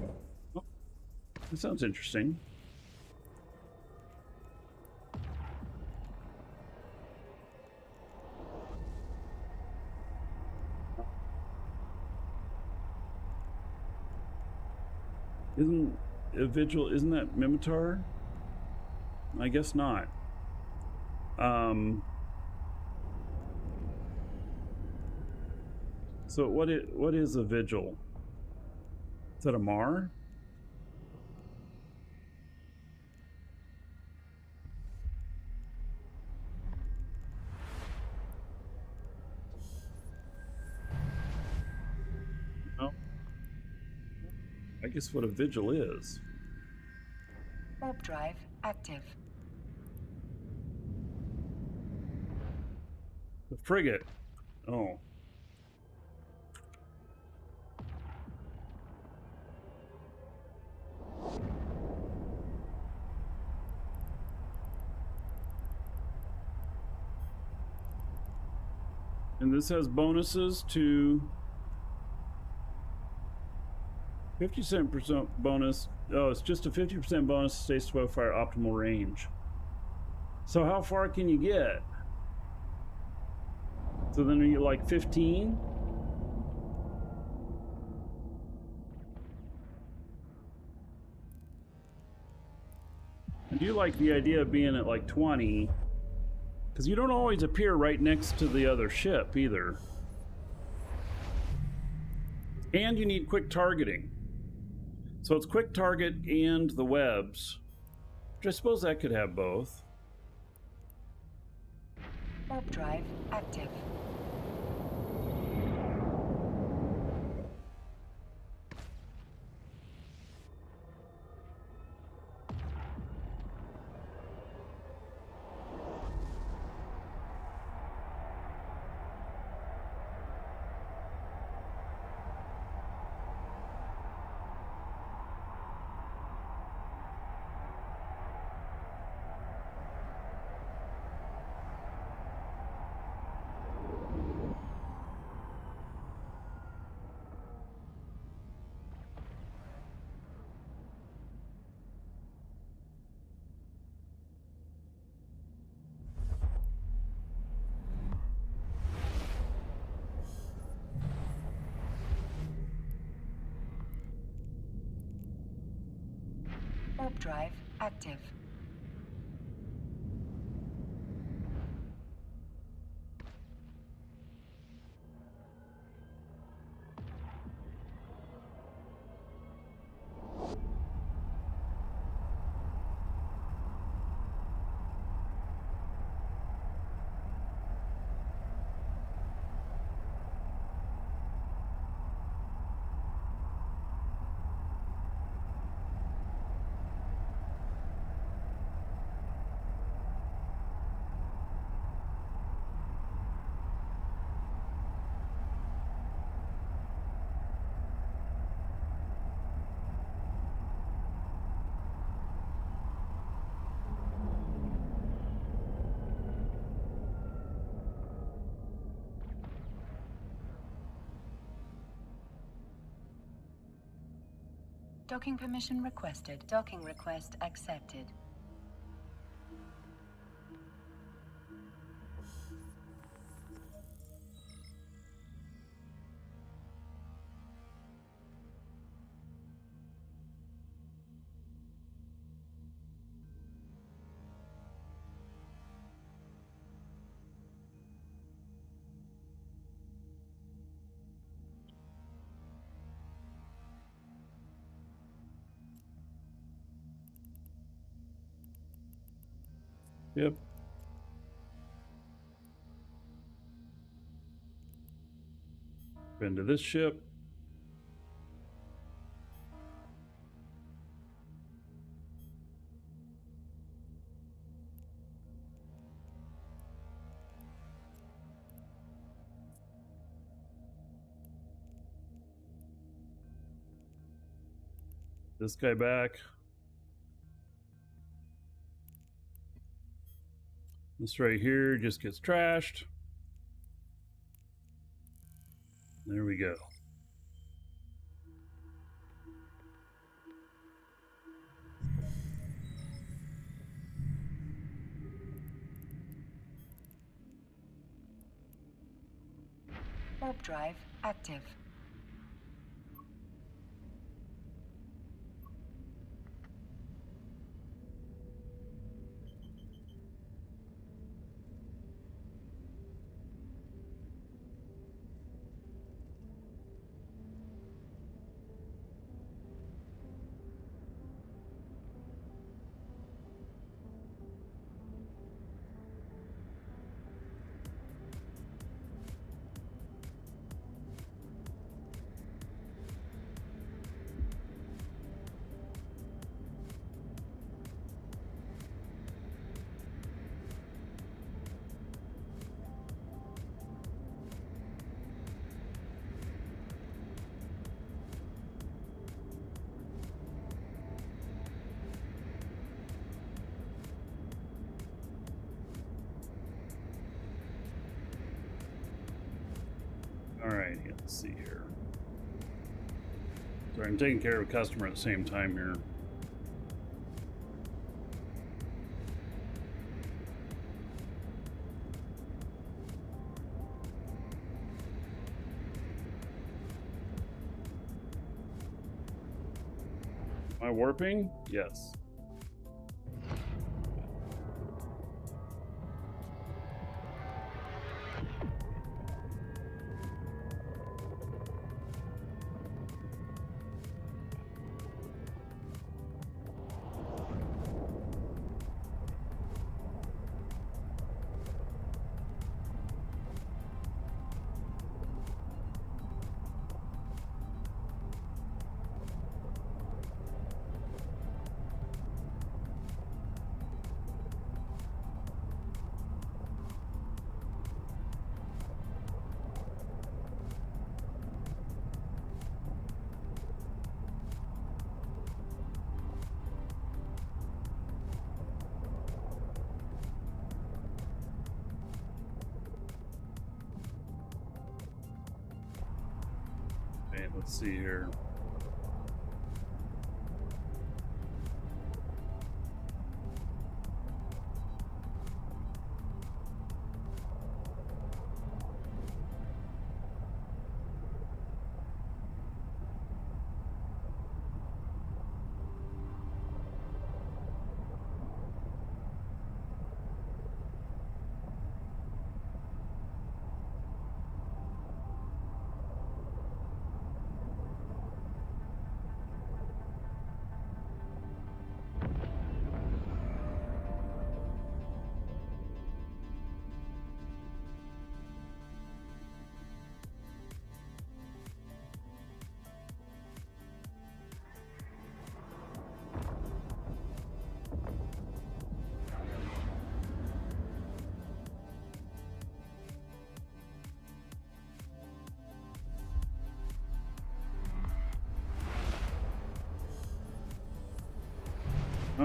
Oh, that sounds interesting. Isn't a Vigil, isn't that Mimitar? I guess not. So what is a Vigil? Is that a Mar? No. I guess what a Vigil is. Warp drive active. The frigate. Oh. And this has bonuses to 50% bonus. Oh, it's just a 50% bonus to stasis web fire optimal range. So how far can you get? So then are you like 15? I do like the idea of being at like 20, because you don't always appear right next to the other ship either. And you need quick targeting. So it's quick target and the webs, which I suppose that could have both. Warp drive active. Warp drive active. Docking permission requested. Docking request accepted. Yep. Into this ship. This guy back. This right here just gets trashed. There we go. Warp drive active. Alright, let's see here. So I'm taking care of a customer at the same time here. Am I warping? Yes. Okay, let's see here.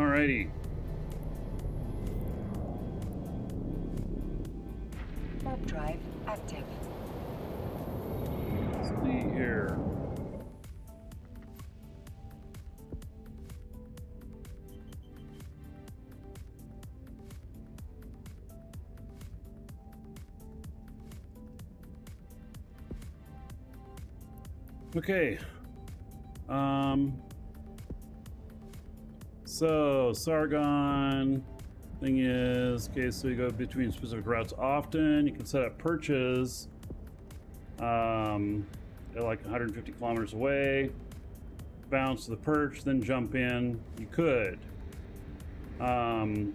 Alrighty. Warp drive active. Let's see here. Okay. So Sargon thing is, okay, so you go between specific routes often. You can set up perches at like 150 kilometers away, bounce to the perch, then jump in. You could. And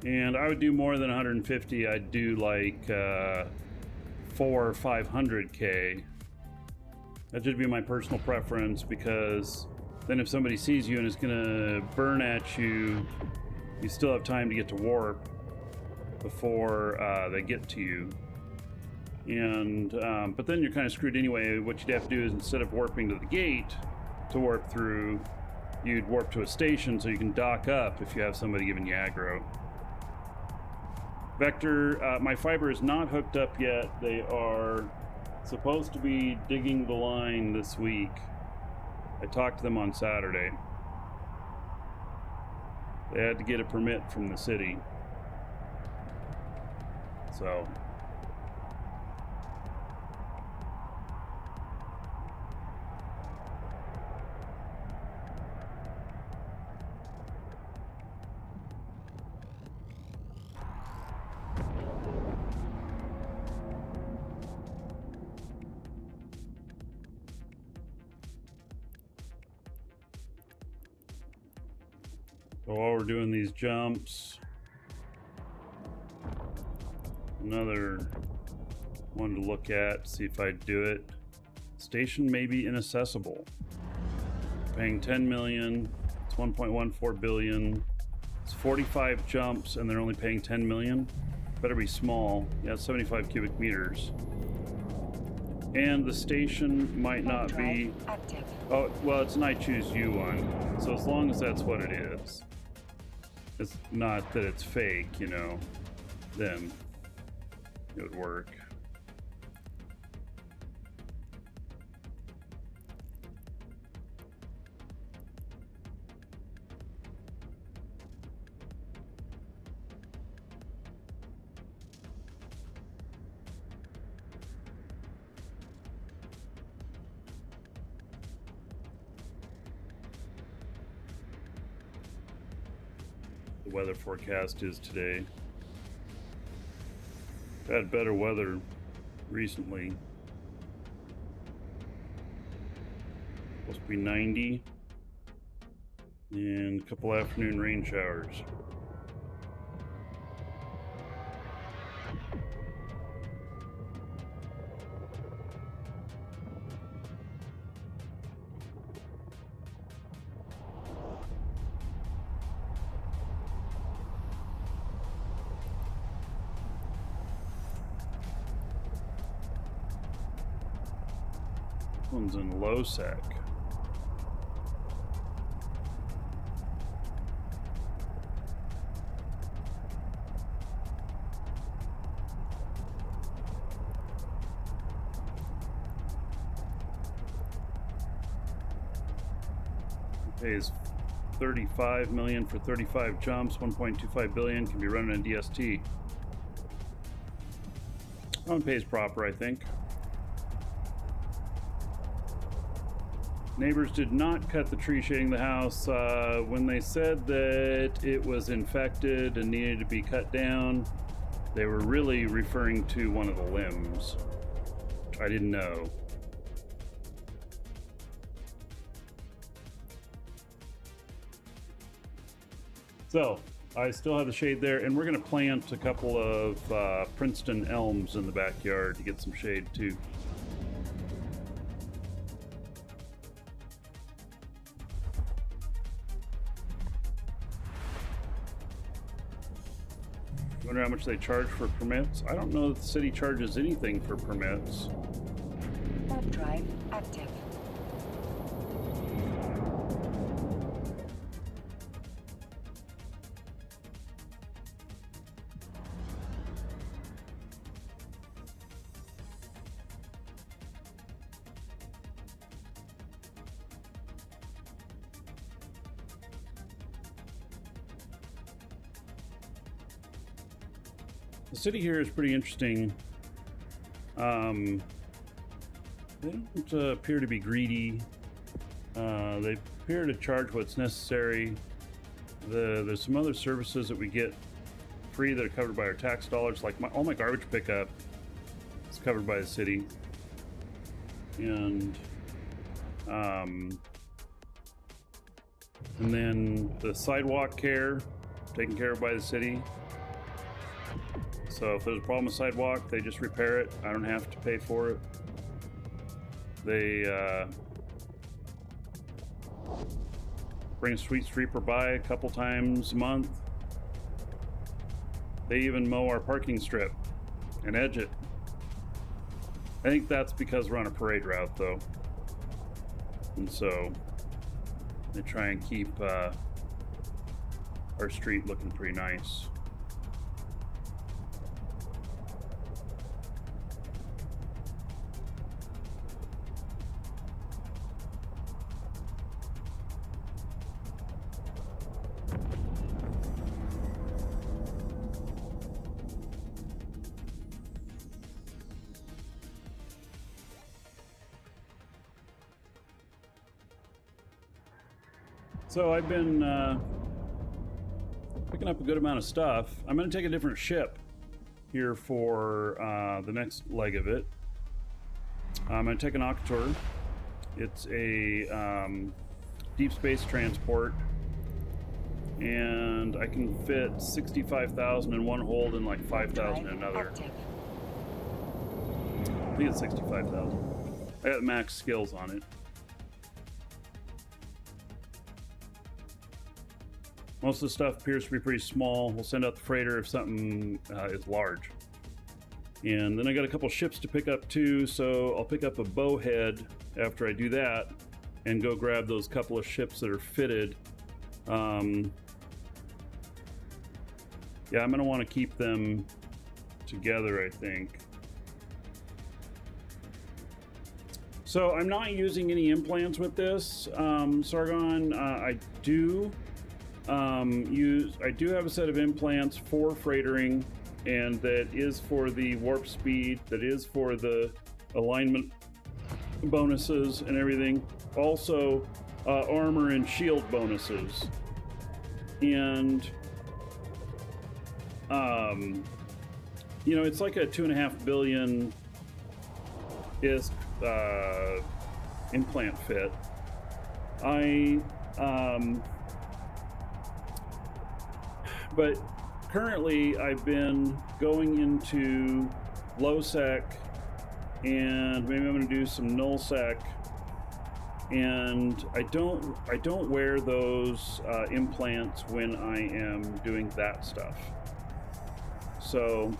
I would do more than 150. I'd do like 400 or 500K. That should be my personal preference, because then if somebody sees you and is gonna burn at you, you still have time to get to warp before they get to you. And but then you're kind of screwed anyway. What you'd have to do is, instead of warping to the gate to warp through, you'd warp to a station so you can dock up if you have somebody giving you aggro. Vector, my fiber is not hooked up yet. They are supposed to be digging the line this week. I talked to them on Saturday. They had to get a permit from the city. So while we're doing these jumps, another one to look at, see if I'd do it. Station may be inaccessible. Paying 10 million, it's 1.14 billion. It's 45 jumps and they're only paying 10 million. Better be small. Yeah, it's 75 cubic meters. And the station might not be active. Oh, well, it's an I choose you one. So as long as that's what it is, it's not that it's fake, you know, then it would work. The weather forecast is today. Had better weather recently. Supposed to be 90 and a couple afternoon rain showers. One's in low sec. Pays 35 million for 35 jumps, 1.25 billion, can be running in DST. That one pays proper, I think. Neighbors did not cut the tree shading the house. When they said that it was infected and needed to be cut down, they were really referring to one of the limbs. I didn't know. So, I still have the shade there, and we're going to plant a couple of Princeton elms in the backyard to get some shade too. Wonder how much they charge for permits. I don't know that the city charges anything for permits. Warp drive active. The city here is pretty interesting. They don't appear to be greedy. They appear to charge what's necessary. There's some other services that we get free that are covered by our tax dollars, like all my garbage pickup is covered by the city, and then the sidewalk care taken care of by the city. So if there's a problem with sidewalk, they just repair it. I don't have to pay for it. They bring a sweet sweeper by a couple times a month. They even mow our parking strip and edge it. I think that's because we're on a parade route, though. And so they try and keep our street looking pretty nice. So I've been picking up a good amount of stuff. I'm going to take a different ship here for the next leg of it. I'm going to take an Octor. It's a deep space transport, and I can fit 65,000 in one hold and like 5,000 in another. Active. I think it's 65,000. I got max skills on it. Most of the stuff appears to be pretty small. We'll send out the freighter if something is large. And then I got a couple ships to pick up too, so I'll pick up a bowhead after I do that and go grab those couple of ships that are fitted. Yeah, I'm gonna want to keep them together, I think. So I'm not using any implants with this, Sargon. I do have a set of implants for freightering, and that is for the warp speed, that is for the alignment bonuses and everything. Also, armor and shield bonuses. And, you know, it's like a 2.5 billion ISK implant fit. But currently I've been going into low sec, and maybe I'm going to do some null sec, and I don't wear those implants when I am doing that stuff. So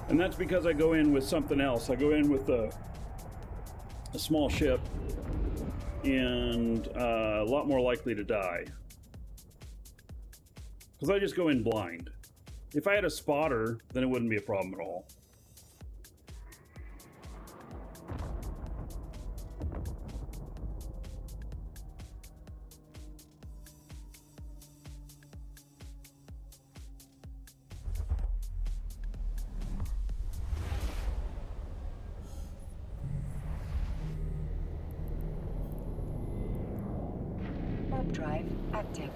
and that's because I go in with something else. I go in with a small ship, and a lot more likely to die, because I just go in blind. If I had a spotter, then it wouldn't be a problem at all. Warp drive active.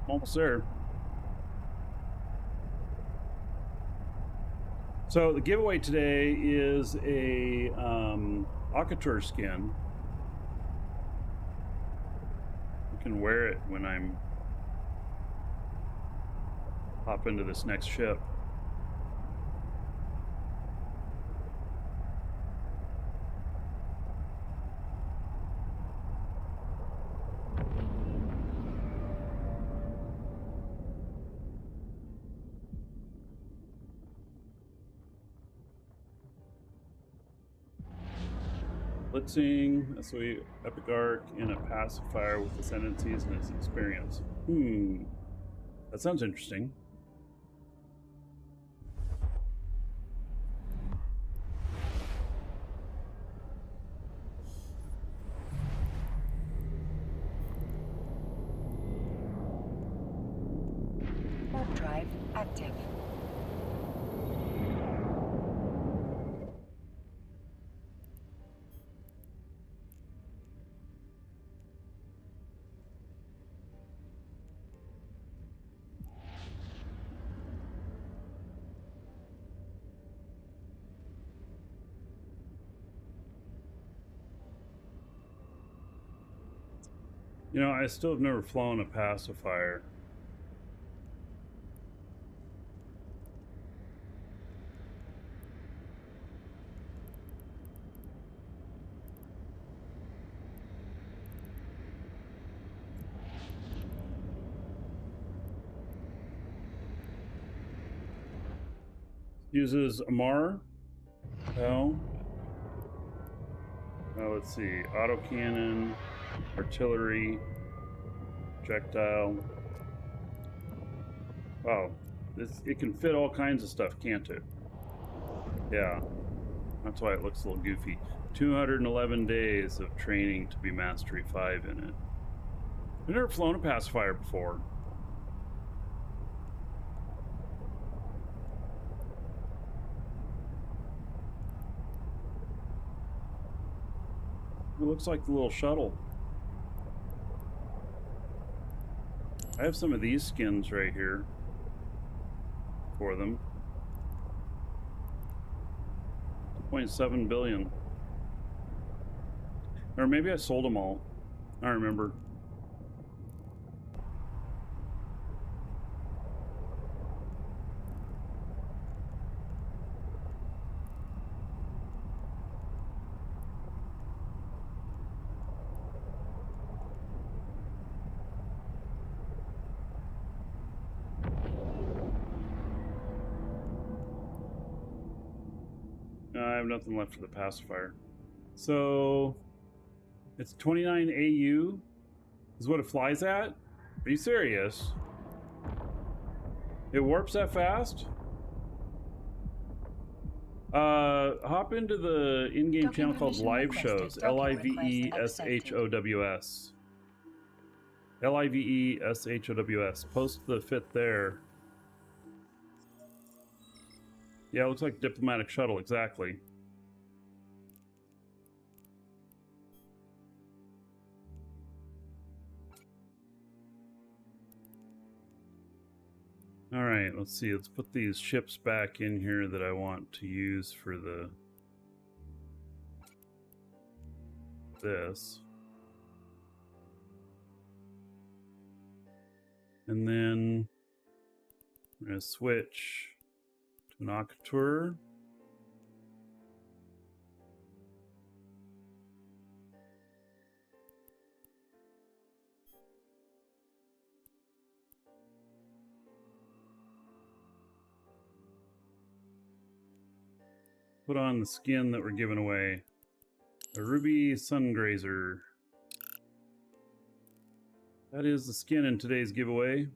Almost there. So the giveaway today is a Akatur skin. You can wear it when I'm hop into this next ship. Blitzing, SOE Epic Arc in a pacifier with ascendancies and his experience. That sounds interesting. Warp drive active. You know, I still have never flown a pacifier. Uses Amar. No. Now let's see. Autocannon, artillery, projectile. Wow. It can fit all kinds of stuff, can't it? Yeah. That's why it looks a little goofy. 211 days of training to be Mastery 5 in it. I've never flown a pacifier before. It looks like the little shuttle. I have some of these skins right here for them. 2.7 billion. Or maybe I sold them all. I don't remember. I have nothing left for the pacifier. So it's 29 AU is what it flies at? Are you serious? It warps that fast? Hop into the in-game Docking channel called permission Live requested. Shows. Docking request LIVESHOWS. LIVESHOWS. Post the fit there. Yeah, it looks like diplomatic shuttle, exactly. All right, let's see. Let's put these ships back in here that I want to use for this. And then we're going to switch to an Akatur. Put on the skin that we're giving away. A Ruby Sungrazer. That is the skin in today's giveaway.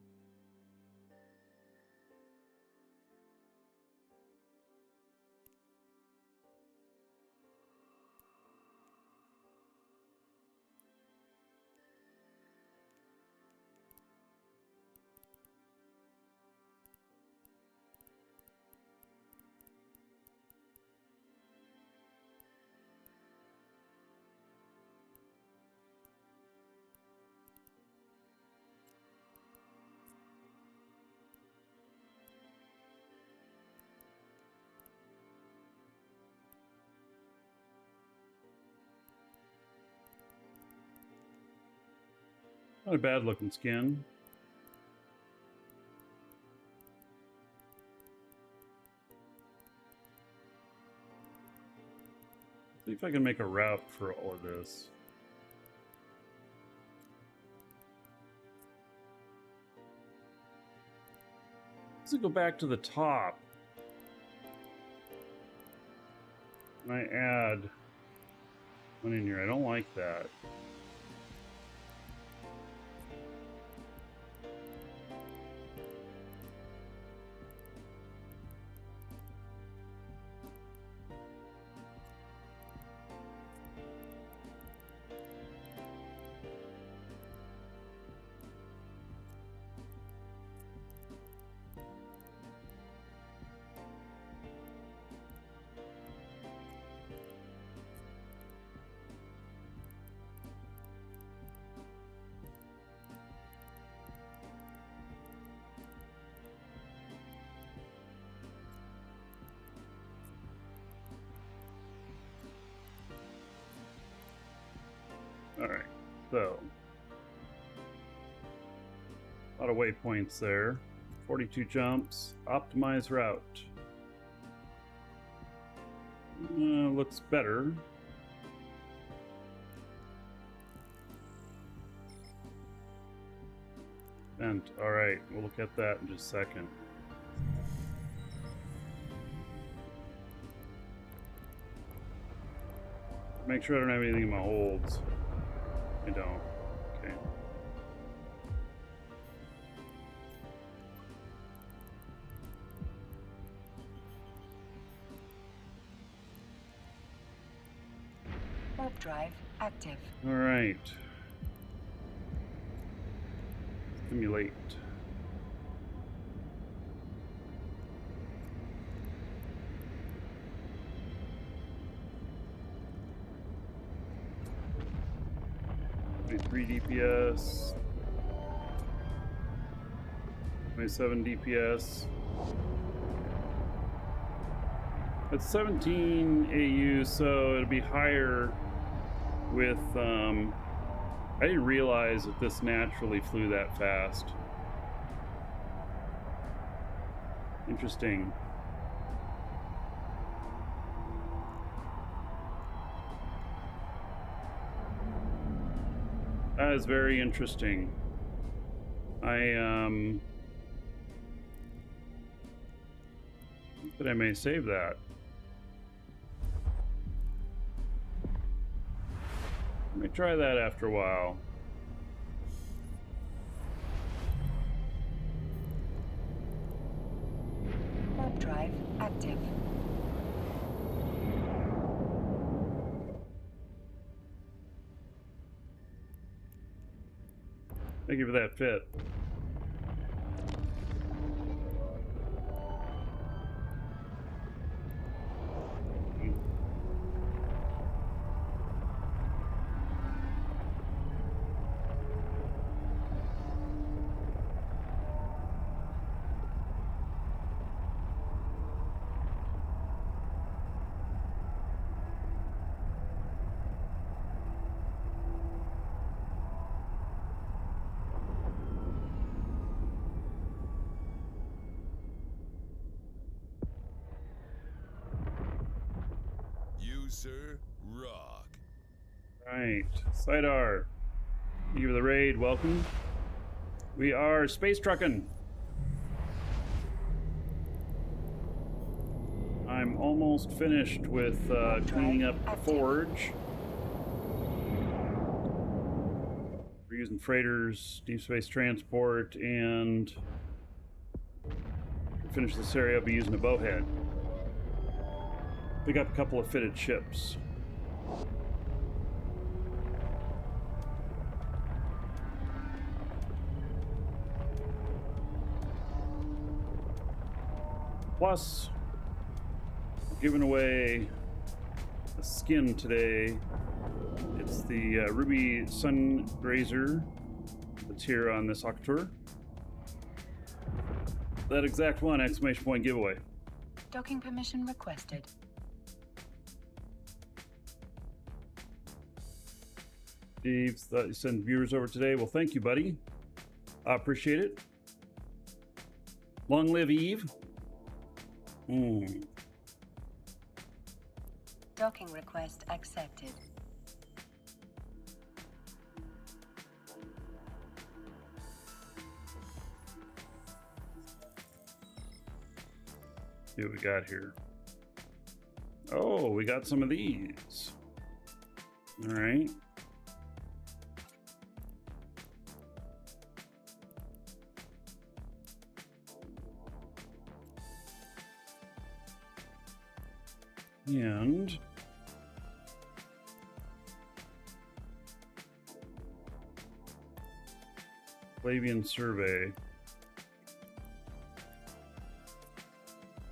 Not a bad looking skin. See if I can make a route for all of this. Let's go back to the top. And I add one in here. I don't like that. Alright, so a lot of waypoints there. 42 jumps. Optimize route. Looks better. Vent. Alright, we'll look at that in just a second. Make sure I don't have anything in my holds. I don't. Okay. Warp drive active. All right. Simulate. Three DPS, 27 DPS. It's 17 AU, so it'll be higher with, I didn't realize that this naturally flew that fast. Interesting. That is very interesting. I think that I may save that. Let me try that after a while. Warp drive active. Thank you for that fit. Sir, rock. Right, Sidar. Thank you for the raid. Welcome. We are space trucking. I'm almost finished with cleaning up the forge. We're using freighters, deep space transport, and to finish this area, I'll be using a bowhead. Pick up a couple of fitted ships. Plus, giving away a skin today. It's the Ruby Sungrazer that's here on this Octour. That exact one, exclamation point giveaway. Docking permission requested. Steve thought you sent viewers over today. Well, thank you, buddy. I appreciate it. Long live Eve. Docking request accepted. See what we got here. Oh, we got some of these. All right. And Flavian survey.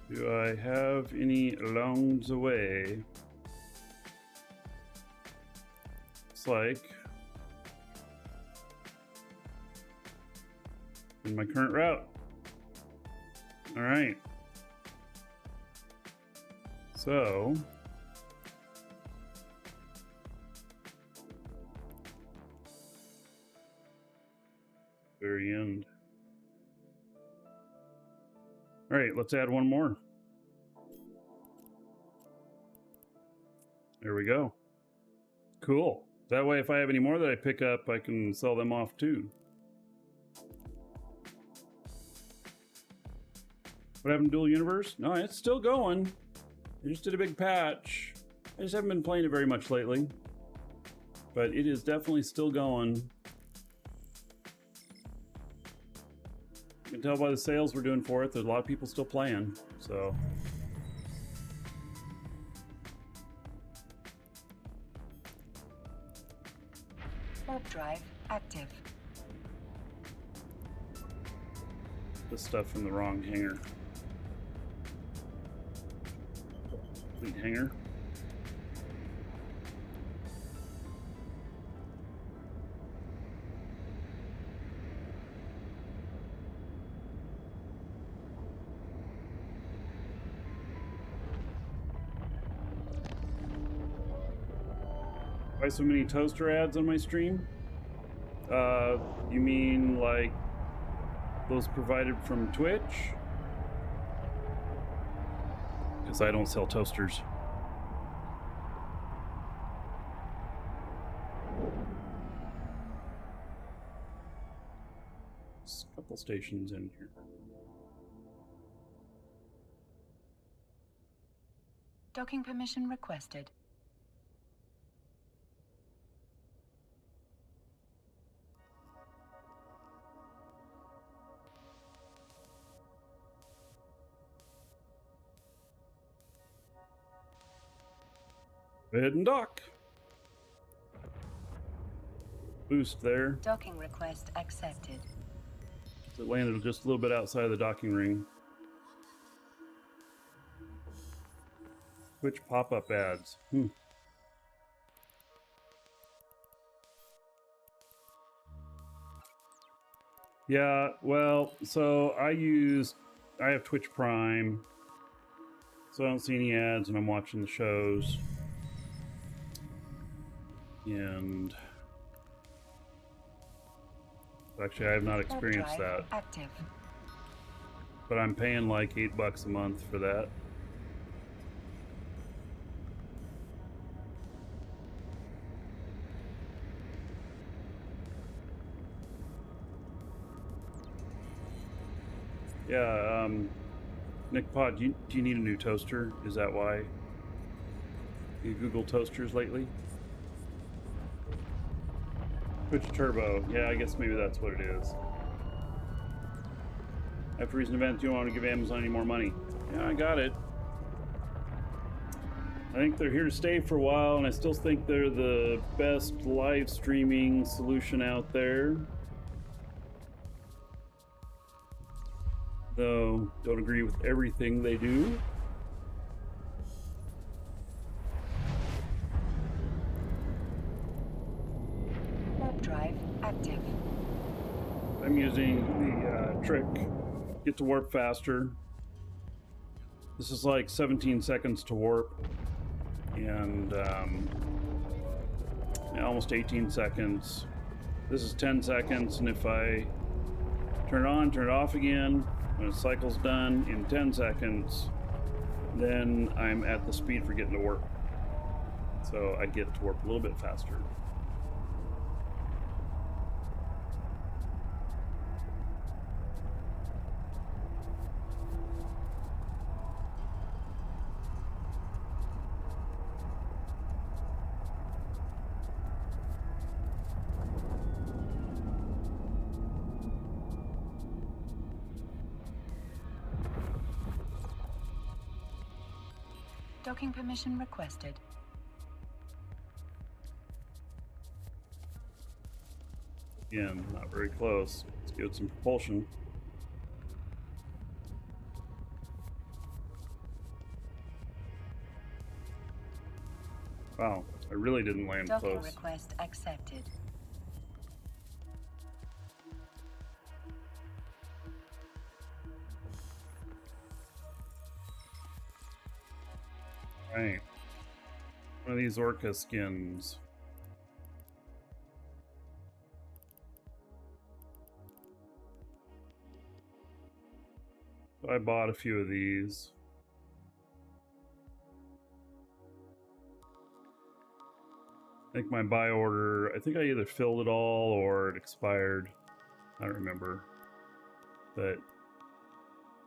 Do I have any along the way? It's like in my current route. All right. So very end. All right, let's add one more. There we go. Cool. That way, if I have any more that I pick up, I can sell them off too. What happened to Dual Universe? No, it's still going. They just did a big patch. I just haven't been playing it very much lately. But it is definitely still going. You can tell by the sales we're doing for it, there's a lot of people still playing, so. Warp drive active. This stuff in the wrong hanger. Complete hanger. Why so many toaster ads on my stream? You mean like those provided from Twitch? Because I don't sell toasters. There's a couple stations in here. Docking permission requested. Go ahead and dock. Boost there. Docking request accepted. So it landed just a little bit outside of the docking ring. Twitch pop-up ads. Yeah, well, so I have Twitch Prime, so I don't see any ads and I'm watching the shows. And actually, I have not experienced that. Active. But I'm paying like $8 a month for that. Yeah, Nick Pod, do you need a new toaster? Is that why you Google toasters lately? Twitch Turbo. Yeah, I guess maybe that's what it is. After recent events, you don't want to give Amazon any more money. Yeah, I got it. I think they're here to stay for a while, and I still think they're the best live streaming solution out there. Though, don't agree with everything they do. Drive active. I'm using the trick, get to warp faster. This is like 17 seconds to warp, and Yeah, almost 18 seconds. This is 10 seconds, and if I turn it on, turn it off again, when the cycle's done in 10 seconds, then I'm at the speed for getting to work. So I get to work a little bit faster. Docking permission requested. Again, not very close. Let's give it some propulsion. Wow, I really didn't land Docking close. request accepted. Right. One of these orca skins. So I bought a few of these. I think my buy order, I think I either filled it all or it expired. I don't remember. But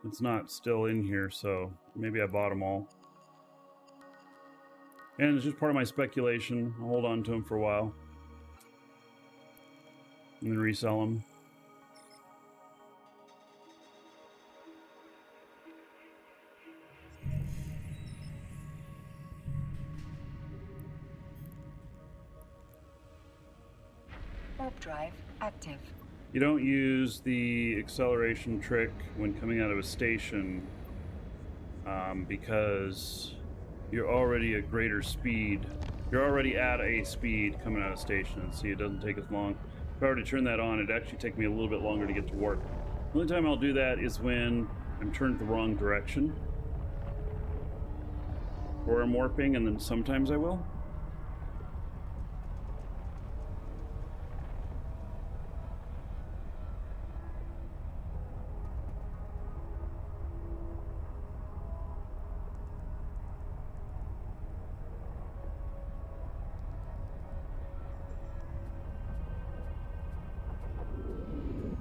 it's not still in here, so maybe I bought them all. And it's just part of my speculation. I'll hold on to them for a while. And then resell them. Warp drive active. You don't use the acceleration trick when coming out of a station because you're already at greater speed. You're already at a speed coming out of station. See, it doesn't take as long. If I were to turn that on, it'd actually take me a little bit longer to get to work. The only time I'll do that is when I'm turned the wrong direction. Or I'm warping, and then sometimes I will.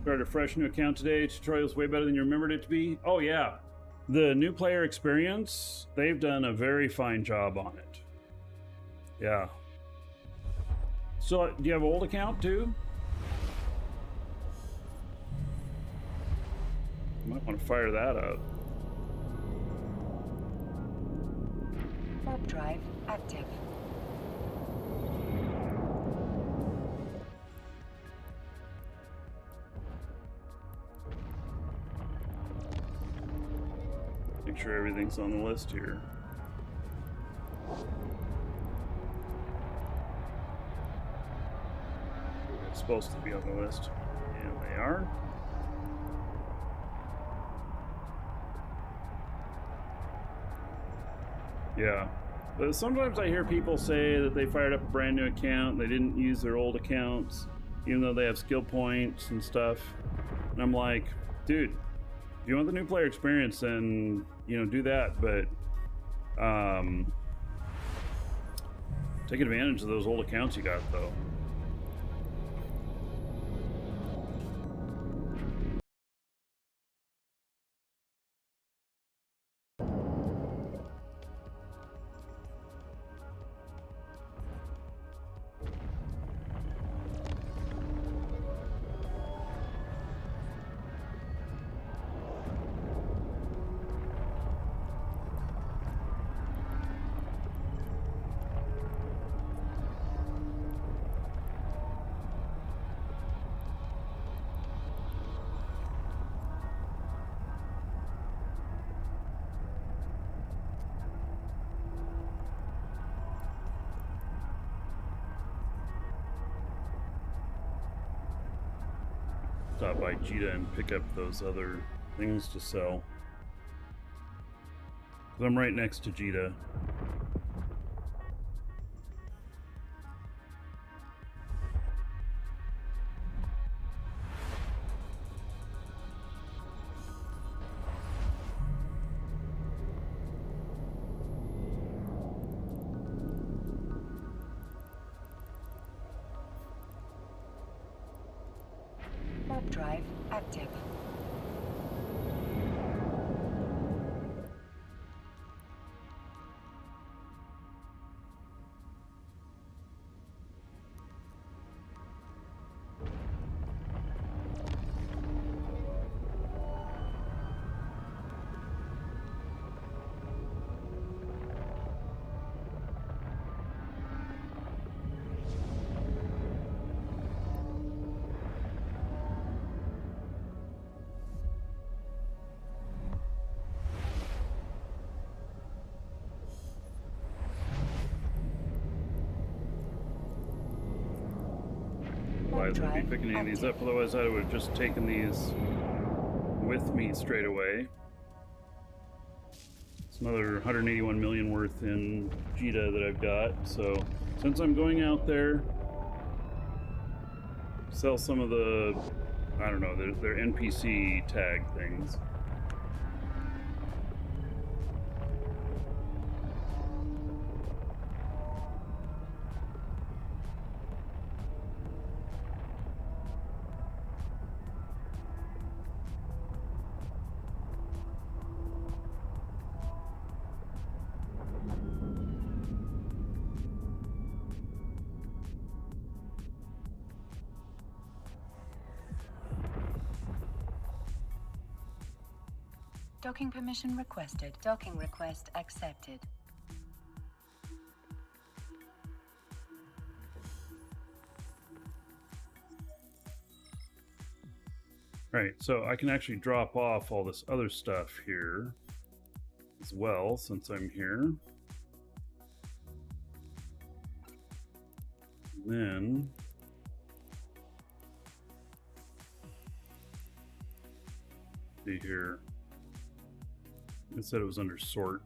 Started a fresh new account today. Tutorial's way better than you remembered it to be. Oh yeah, the new player experience, they've done a very fine job on it. Yeah. So do you have an old account too? You might want to fire that up. Warp drive active. Make sure everything's on the list here. It's supposed to be on the list. And they are. Yeah. But sometimes I hear people say that they fired up a brand new account, they didn't use their old accounts, even though they have skill points and stuff. And I'm like, dude, if you want the new player experience, then do that, but take advantage of those old accounts you got though. Stop by Jita and pick up those other things to sell. 'Cause I'm right next to Jita. drive active. Otherwise, I'd be picking any of these up. Otherwise, I would have just taken these with me straight away. It's another 181 million worth in JITA that I've got. So, since I'm going out there, sell some of the, I don't know, their NPC tag things. Docking permission requested. Docking request accepted. Right, so I can actually drop off all this other stuff here as well, since I'm here. Then see here. It said it was under sort.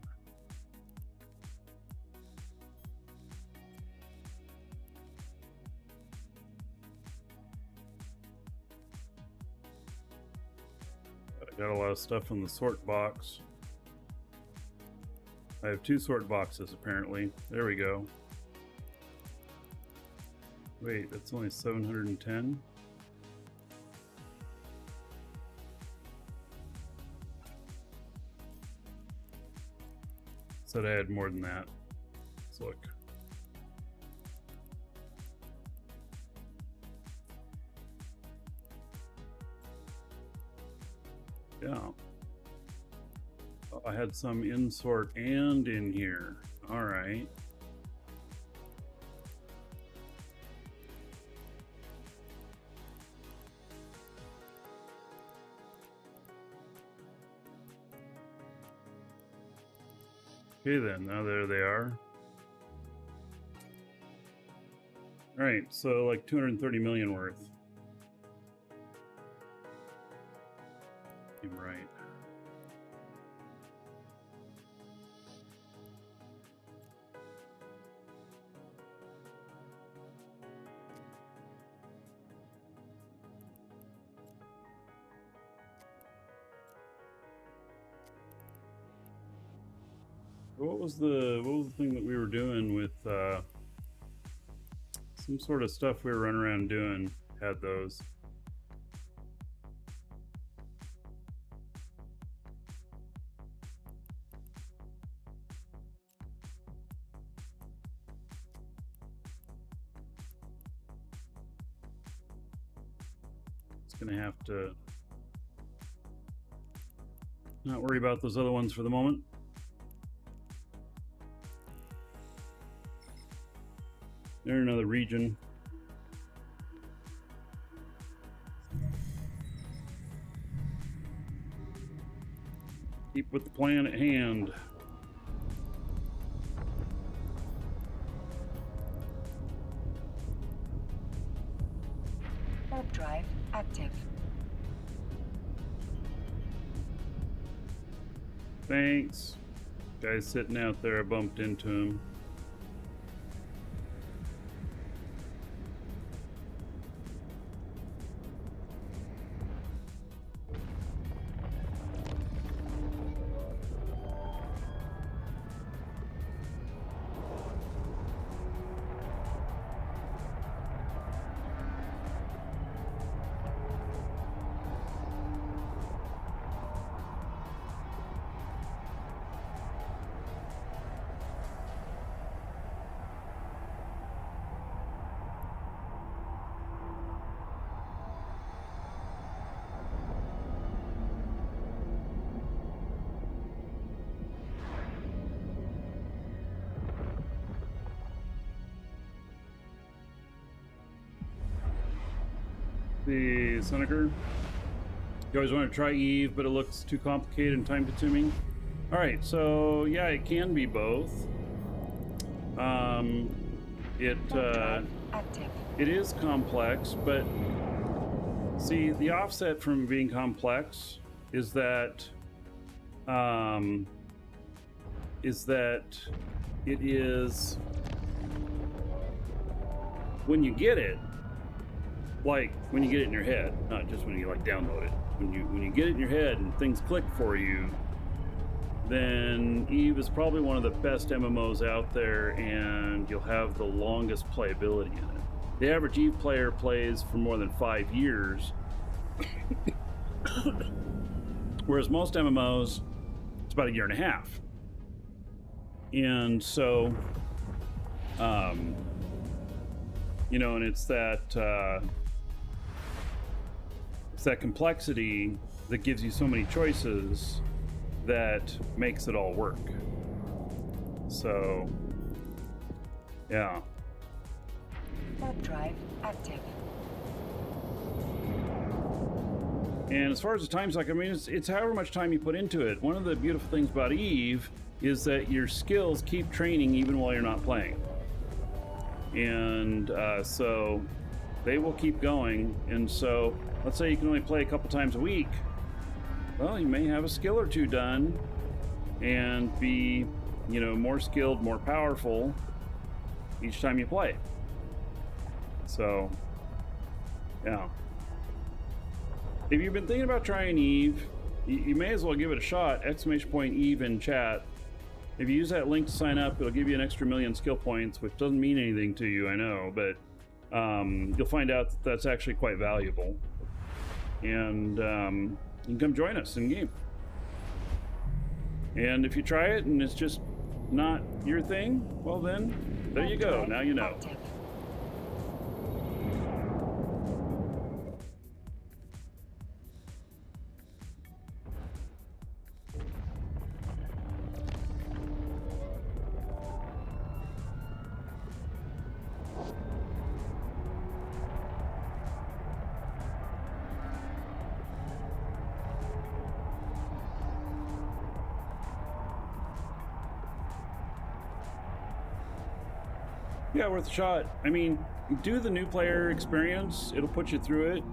I got a lot of stuff in the sort box. I have 2 sort boxes apparently. There we go. Wait, that's only 710? Said I had more than that. Let's look. Yeah. Oh, I had some in sort and in here. All right. Okay then, now there they are. Alright, so like 230 million worth. I'm right. What was the thing that we were doing with some sort of stuff we were running around doing? Had those. It's gonna have to not worry about those other ones for the moment. They're another region. Keep with the plan at hand. Warp drive active. Thanks. Guy's sitting out there, I bumped into him. The Seneca. You always want to try Eve, but it looks too complicated and time consuming. All right, so yeah, it can be both. Active. It is complex, but see, the offset from being complex is that it is when you get it, like when you get it in your head, not just when you like download it. When you get it in your head and things click for you, then Eve is probably one of the best MMOs out there, and you'll have the longest playability in it. The average Eve player plays for more than 5 years, whereas most MMOs, it's about 1.5 years. And so, you know, and it's that complexity that gives you so many choices that makes it all work. So, yeah. Warp drive active. And as far as the time cycle, I mean, it's however much time you put into it. One of the beautiful things about Eve is that your skills keep training even while you're not playing. And so they will keep going. And so let's say you can only play a couple times a week. Well, you may have a skill or two done and be, you know, more skilled, more powerful each time you play. So, yeah. If you've been thinking about trying Eve, you may as well give it a shot. ! Eve in chat. If you use that link to sign up, it'll give you an extra 1,000,000 skill points, which doesn't mean anything to you, I know, but you'll find out that that's actually quite valuable. And you can come join us in game. And if you try it and it's just not your thing, well then, there you go. Now you know. Active. Yeah, worth a shot. I mean, do the new player experience. It'll put you through it,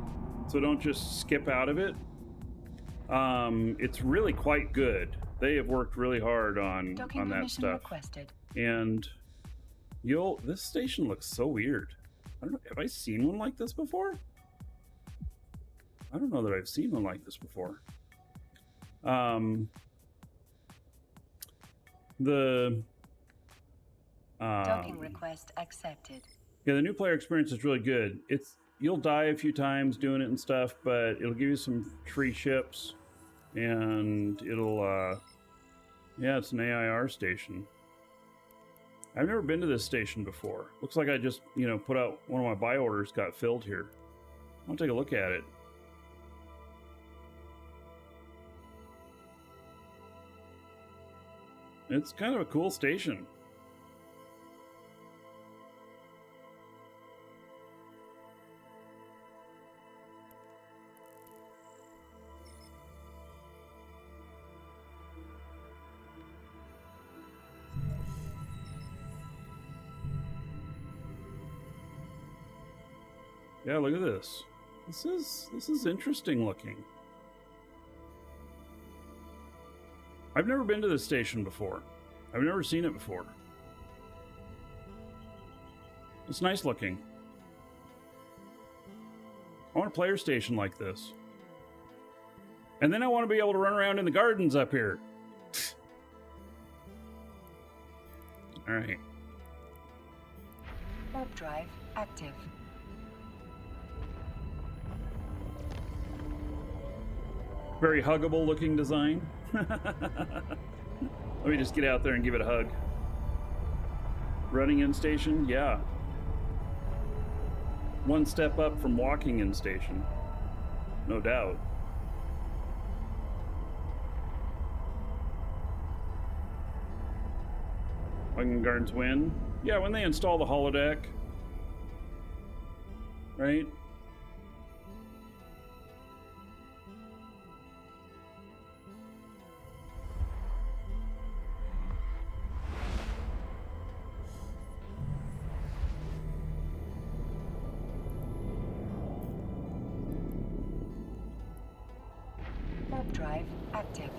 so don't just skip out of it. It's really quite good. They have worked really hard on that permission stuff. requested. And this station looks so weird. I don't know, have I seen one like this before? I don't know that I've seen one like this before. Docking request accepted. Yeah, the new player experience is really good. You'll die a few times doing it and stuff, but it'll give you some free ships, and it'll yeah, it's an AIR station. I've never been to this station before. Looks like I just, you know, put out one of my buy orders got filled here. I'll take a look at it. It's kind of a cool station. Yeah, look at this. This is interesting looking. I've never been to this station before. I've never seen it before. It's nice looking. I want a player station like this. And then I want to be able to run around in the gardens up here. All right. Warp drive active. Very huggable looking design. Let me just get out there and give it a hug. Running in station, yeah. One step up from walking in station. No doubt. Wagon Gardens win. Yeah, when they install the holodeck. Right? Warp drive active.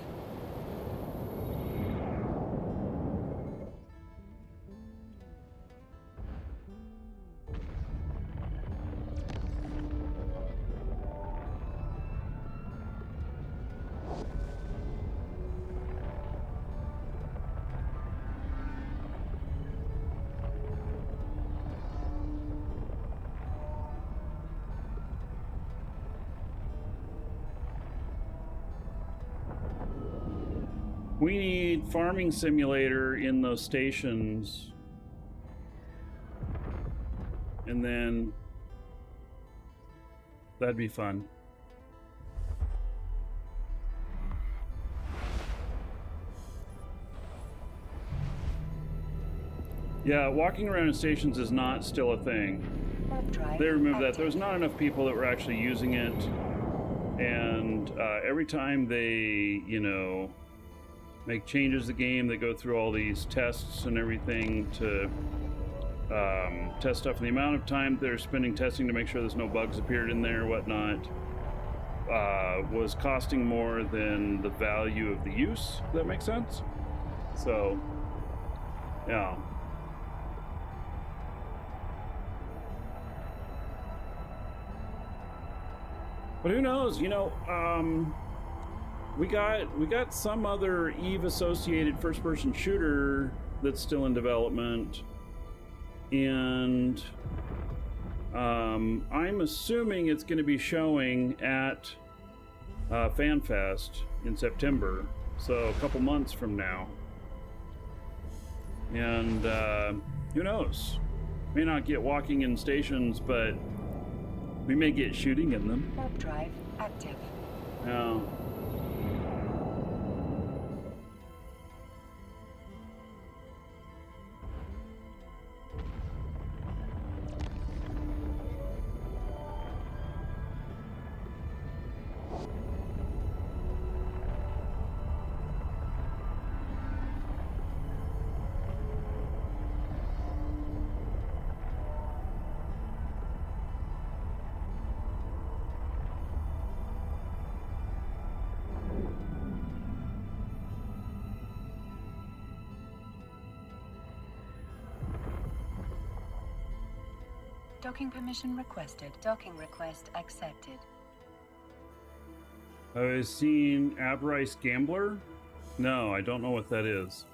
We need farming simulator in those stations. And then that'd be fun. Yeah, walking around in stations is not still a thing. Warp drive They removed that. active. There was not enough people that were actually using it. And every time they, you know, make changes to the game, they go through all these tests and everything to test stuff. And the amount of time they're spending testing to make sure there's no bugs appeared in there or whatnot was costing more than the value of the use. Does that make sense? So, yeah. But who knows? You know, we got some other Eve associated first-person shooter that's still in development, and I'm assuming it's going to be showing at FanFest in September, so a couple months from now. And who knows? May not get walking in stations, but we may get shooting in them. Warp drive active. Yeah. Docking permission requested. Docking request accepted. I've seen Avarice Gambler. No, I don't know what that is.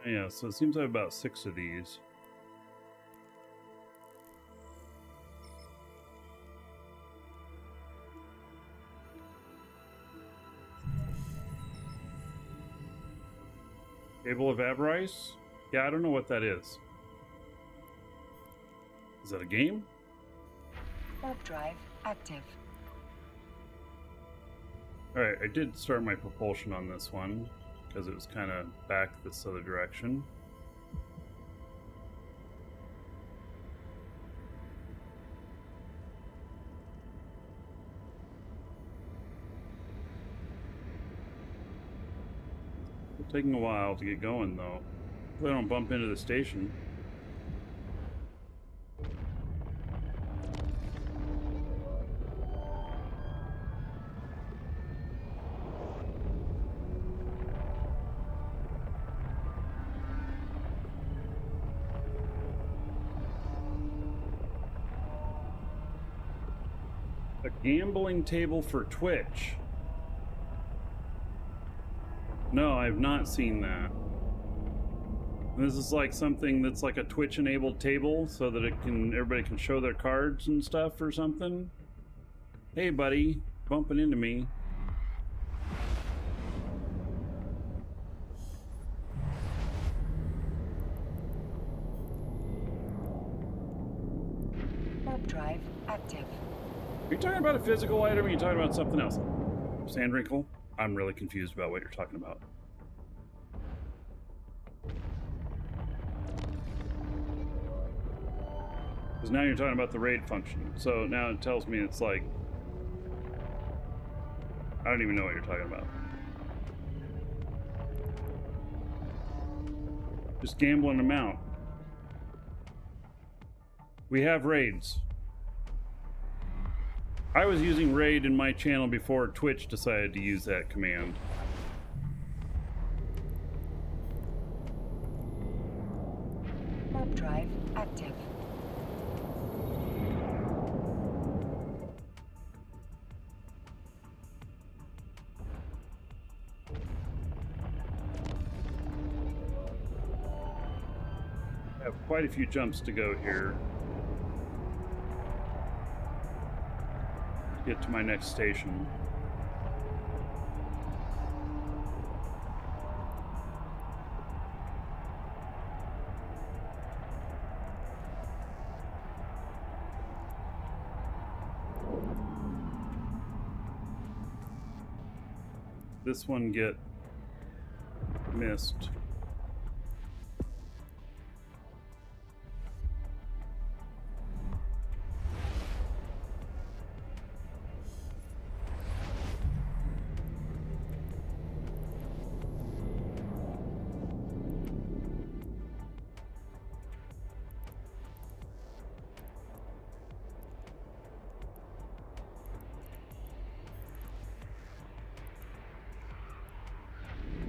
Yeah, so it seems I have about 6 of these. Table of Avarice? Yeah, I don't know what that is. Is that a game? Warp drive active. Alright, I did start my propulsion on this one because it was kind of back this other direction. It's taking a while to get going though. Hopefully I don't bump into the station. A gambling table for Twitch. No, I've not seen that. This is like something that's like a Twitch enabled table so that everybody can show their cards and stuff or something. Hey buddy, bumping into me. Warp drive active. Are you talking about a physical item or are you talking about something else? Sandwrinkle, I'm really confused about what you're talking about. Because now you're talking about the raid function. So now it tells me it's like... I don't even know what you're talking about. Just gambling them out. We have raids. I was using raid in my channel before Twitch decided to use that command. Warp drive active. I have quite a few jumps to go here to get to my next station. This one get missed.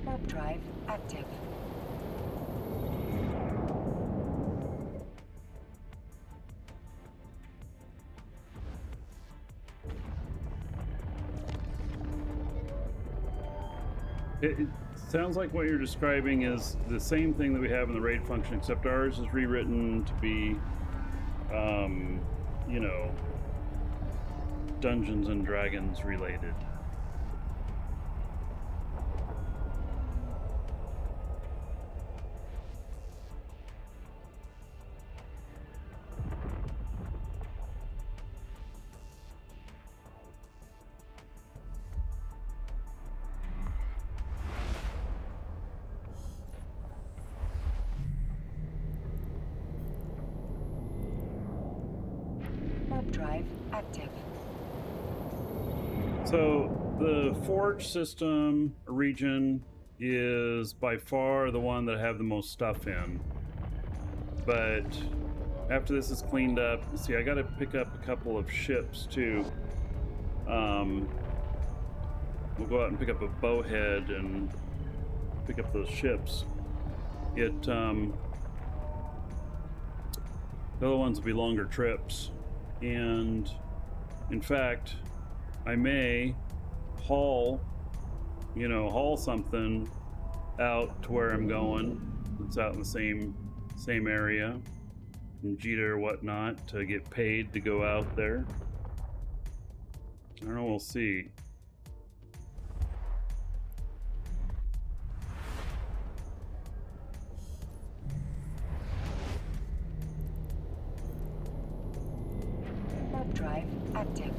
Warp drive active. It sounds like what you're describing is the same thing that we have in the raid function, except ours is rewritten to be, you know, Dungeons and Dragons related. Warp drive active. So the Forge system region is by far the one that I have the most stuff in. But after this is cleaned up, see, I got to pick up a couple of ships too. We'll go out and pick up a bowhead and pick up those ships. The other ones will be longer trips. And in fact, I may haul something out to where I'm going. It's out in the same area, from Jita or whatnot, to get paid to go out there. I don't know, we'll see. Warp drive active.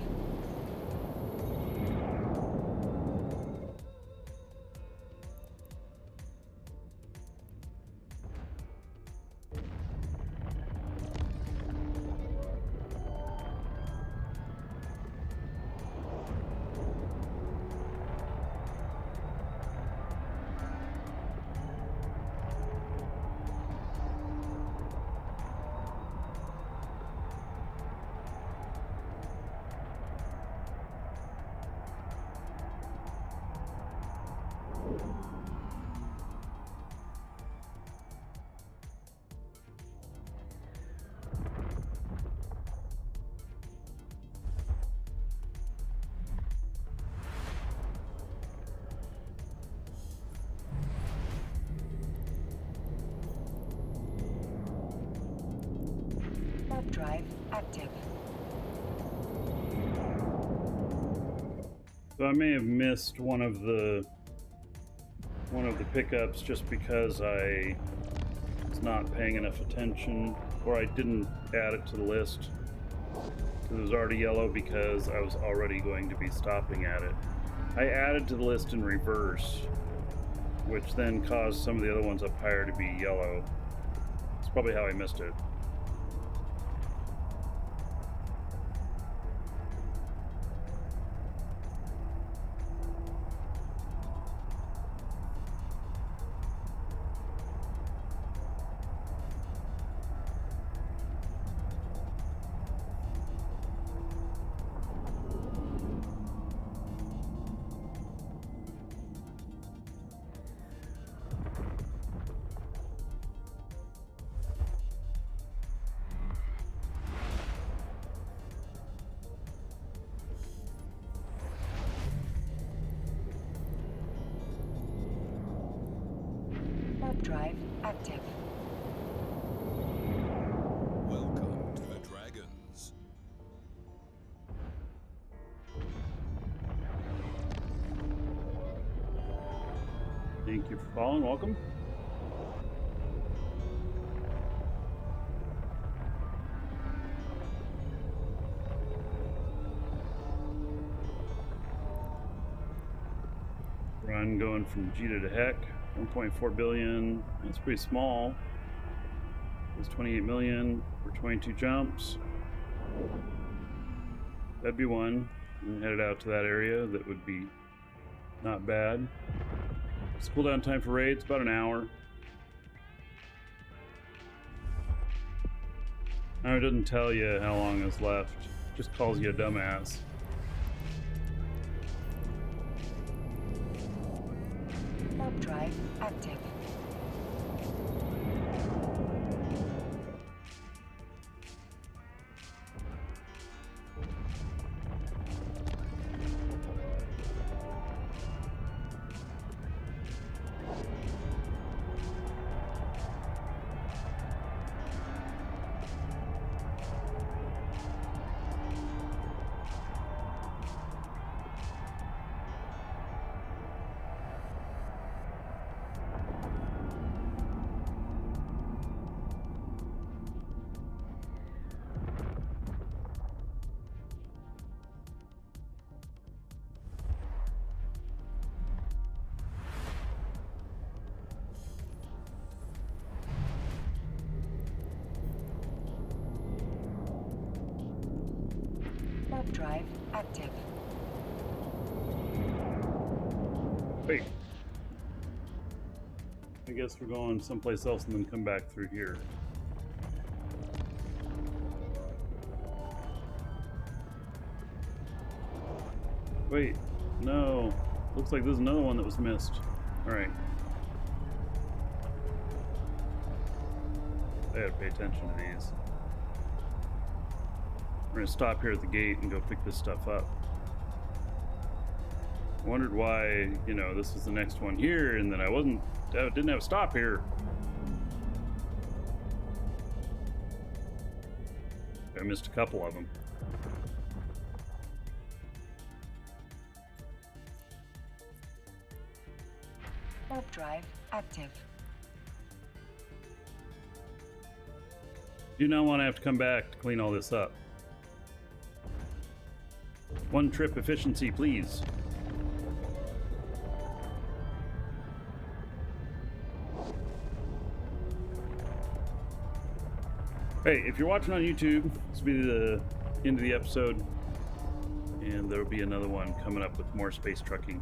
Warp drive active. So I may have missed one of the pickups just because I was not paying enough attention, or I didn't add it to the list. It was already yellow because I was already going to be stopping at it. I added to the list in reverse, which then caused some of the other ones up higher to be yellow. That's probably how I missed it. Warp drive active. Welcome to the Dragons. Thank you for following. Welcome. Run going from Jita to Heck. 1.4 billion. That's pretty small. It's 28 million for 22 jumps. That'd be one. And headed out to that area. That would be not bad. Cooldown time for raids about an hour. Now it doesn't tell you how long is left. It just calls you a dumbass. Warp drive active. Warp drive active. Wait. I guess we're going someplace else and then come back through here. Wait, no. Looks like there's another one that was missed. Alright. I gotta pay attention to these. We're gonna stop here at the gate and go pick this stuff up. I wondered why, you know, this was the next one here and then I didn't have a stop here. I missed a couple of them. Warp drive active. Do not want to have to come back to clean all this up. One trip efficiency, please. Hey, if you're watching on YouTube, this will be the end of the episode, and there will be another one coming up with more space trucking.